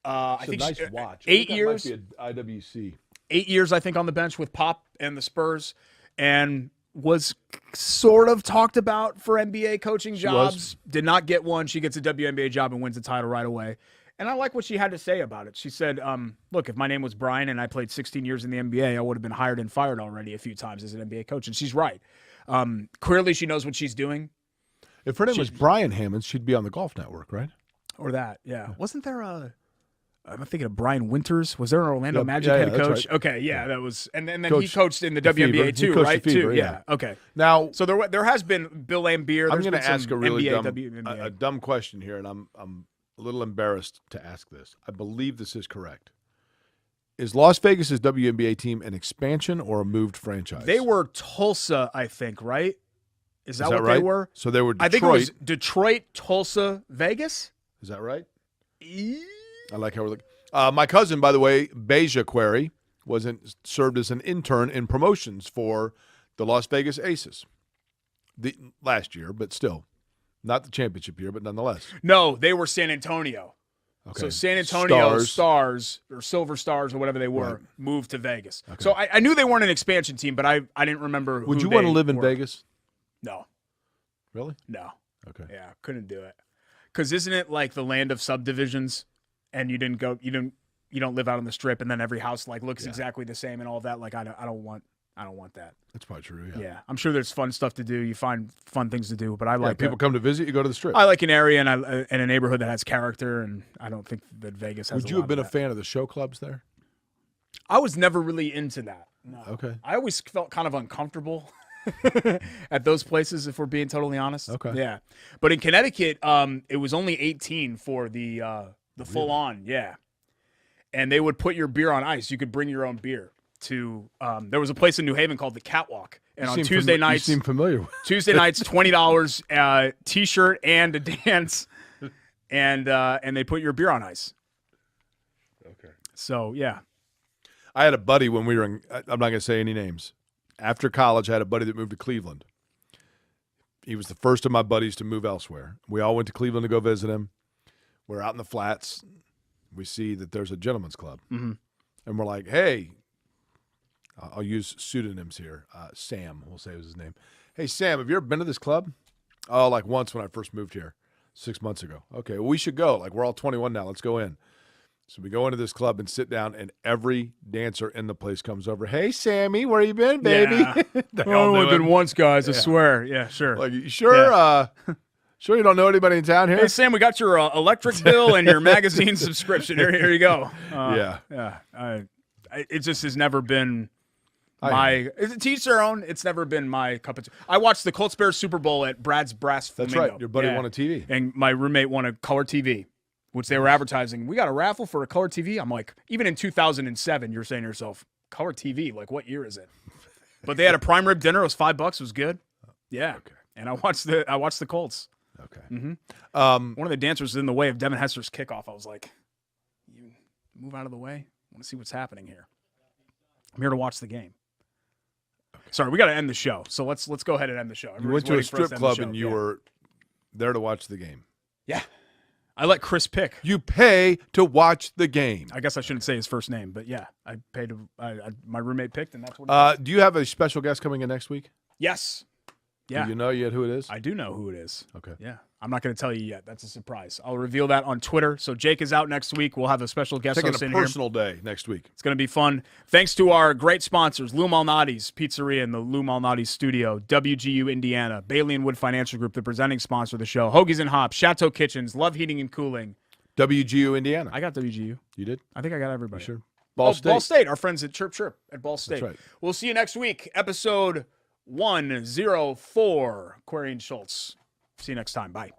I think nice watch. 8 years. That might be an IWC. 8 years, I think, on the bench with Pop and the Spurs, and was sort of talked about for NBA coaching jobs. Did not get one. She gets a WNBA job and wins the title right away. And I like what she had to say about it. She said, look, if my name was Brian and I played 16 years in the NBA, I would have been hired and fired already a few times as an NBA coach. And she's right. Clearly she knows what she's doing. If her name was Brian Hammond, she'd be on the Golf Network, right? Or that, yeah. Wasn't there I'm thinking of Brian Winters. Was there an Orlando Magic head coach? Right. Okay, yeah, that was, and then he coached in the WNBA too, right? Fever, yeah. Okay. Now, so there has been Bill Laimbeer. I'm going to ask a really NBA, dumb question here, and I'm a little embarrassed to ask this. I believe this is correct. Is Las Vegas's WNBA team an expansion or a moved franchise? They were Tulsa, I think, right? Is that what right? they were? So they were Detroit. I think it was Detroit, Tulsa, Vegas. Is that right? I like how we're looking. My cousin, by the way, Beja Query, served as an intern in promotions for the Las Vegas Aces last year, but still. Not the championship year, but nonetheless. No, they were San Antonio. Okay. So San Antonio Stars or Silver Stars or whatever they were moved to Vegas. Okay. So I knew they weren't an expansion team, but I didn't remember Would you want to live in Vegas? No. Really? No. Okay. Yeah, couldn't do it. Because isn't it like the land of subdivisions? And you don't live out on the Strip, and then every house looks exactly the same and all that. Like I don't want that. That's probably true. Yeah, I'm sure there's fun stuff to do. You find fun things to do, but I like people come to visit. You go to the Strip. I like an area and a neighborhood that has character, and I don't think that Vegas has. Would you have been a fan of the show clubs there? I was never really into that. No. Okay. I always felt kind of uncomfortable at those places, if we're being totally honest. Okay. Yeah, but in Connecticut, it was only 18 for the full on, yeah. And they would put your beer on ice. You could bring your own beer to there was a place in New Haven called the Catwalk. And on Tuesday nights, you seem familiar with. Tuesday nights, $20, T-shirt and a dance, and they put your beer on ice. Okay. So yeah, I had a buddy when we were in. I'm not going to say any names. After college, I had a buddy that moved to Cleveland. He was the first of my buddies to move elsewhere. We all went to Cleveland to go visit him. We're out in the flats. We see that there's a gentleman's club. Mm-hmm. And we're like, hey, I'll use pseudonyms here. Sam, we'll say was his name. Hey, Sam, have you ever been to this club? Oh, like once when I first moved here 6 months ago. Okay, well, we should go. Like, we're all 21 now. Let's go in. So we go into this club and sit down, and every dancer in the place comes over. Hey, Sammy, where you been, baby? Yeah. Only been once, guys, I swear. Yeah, sure. Like, you sure? Yeah. Sure you don't know anybody in town here? Hey, Sam, we got your electric bill and your magazine subscription. Here you go. Yeah. It just has never been my – to each their own. It's never been my cup of tea. I watched the Colts-Bears Super Bowl at Brad's Brass Flamingo. That's right. Your buddy won a TV. And my roommate won a color TV, which they were advertising. We got a raffle for a color TV. I'm like, even in 2007, you're saying to yourself, color TV? Like, what year is it? But they had a prime rib dinner. It was $5. It was good. Yeah. Okay. And I watched the Colts. Okay. Mm-hmm. One of the dancers was in the way of Devin Hester's kickoff. I was like, you move out of the way. I want to see what's happening here. I'm here to watch the game. Okay. Sorry, we got to end the show. So let's go ahead and end the show. You went to a strip club and you were there to watch the game. Yeah. I let Chris pick. You pay to watch the game. I guess I shouldn't say his first name, but yeah, I paid. My roommate picked, and that's what. Do you have a special guest coming in next week? Yes. Yeah. Do you know yet who it is? I do know who it is. Okay. Yeah. I'm not going to tell you yet. That's a surprise. I'll reveal that on Twitter. So Jake is out next week. We'll have a special guest host in here. Taking a personal here. day next week. It's going to be fun. Thanks to our great sponsors, Lou Malnati's Pizzeria and the Lou Malnati's Studio, WGU Indiana, Bailey & Wood Financial Group, the presenting sponsor of the show, Hoagies and Hops, Chateau Kitchens, Love Heating and Cooling. WGU Indiana. I got WGU. You did? I think I got everybody. You sure? Ball State. Our friends at Chirp Chirp at Ball State. That's right. We'll see you next week. Episode 104. Query and Schultz. See you next time. Bye.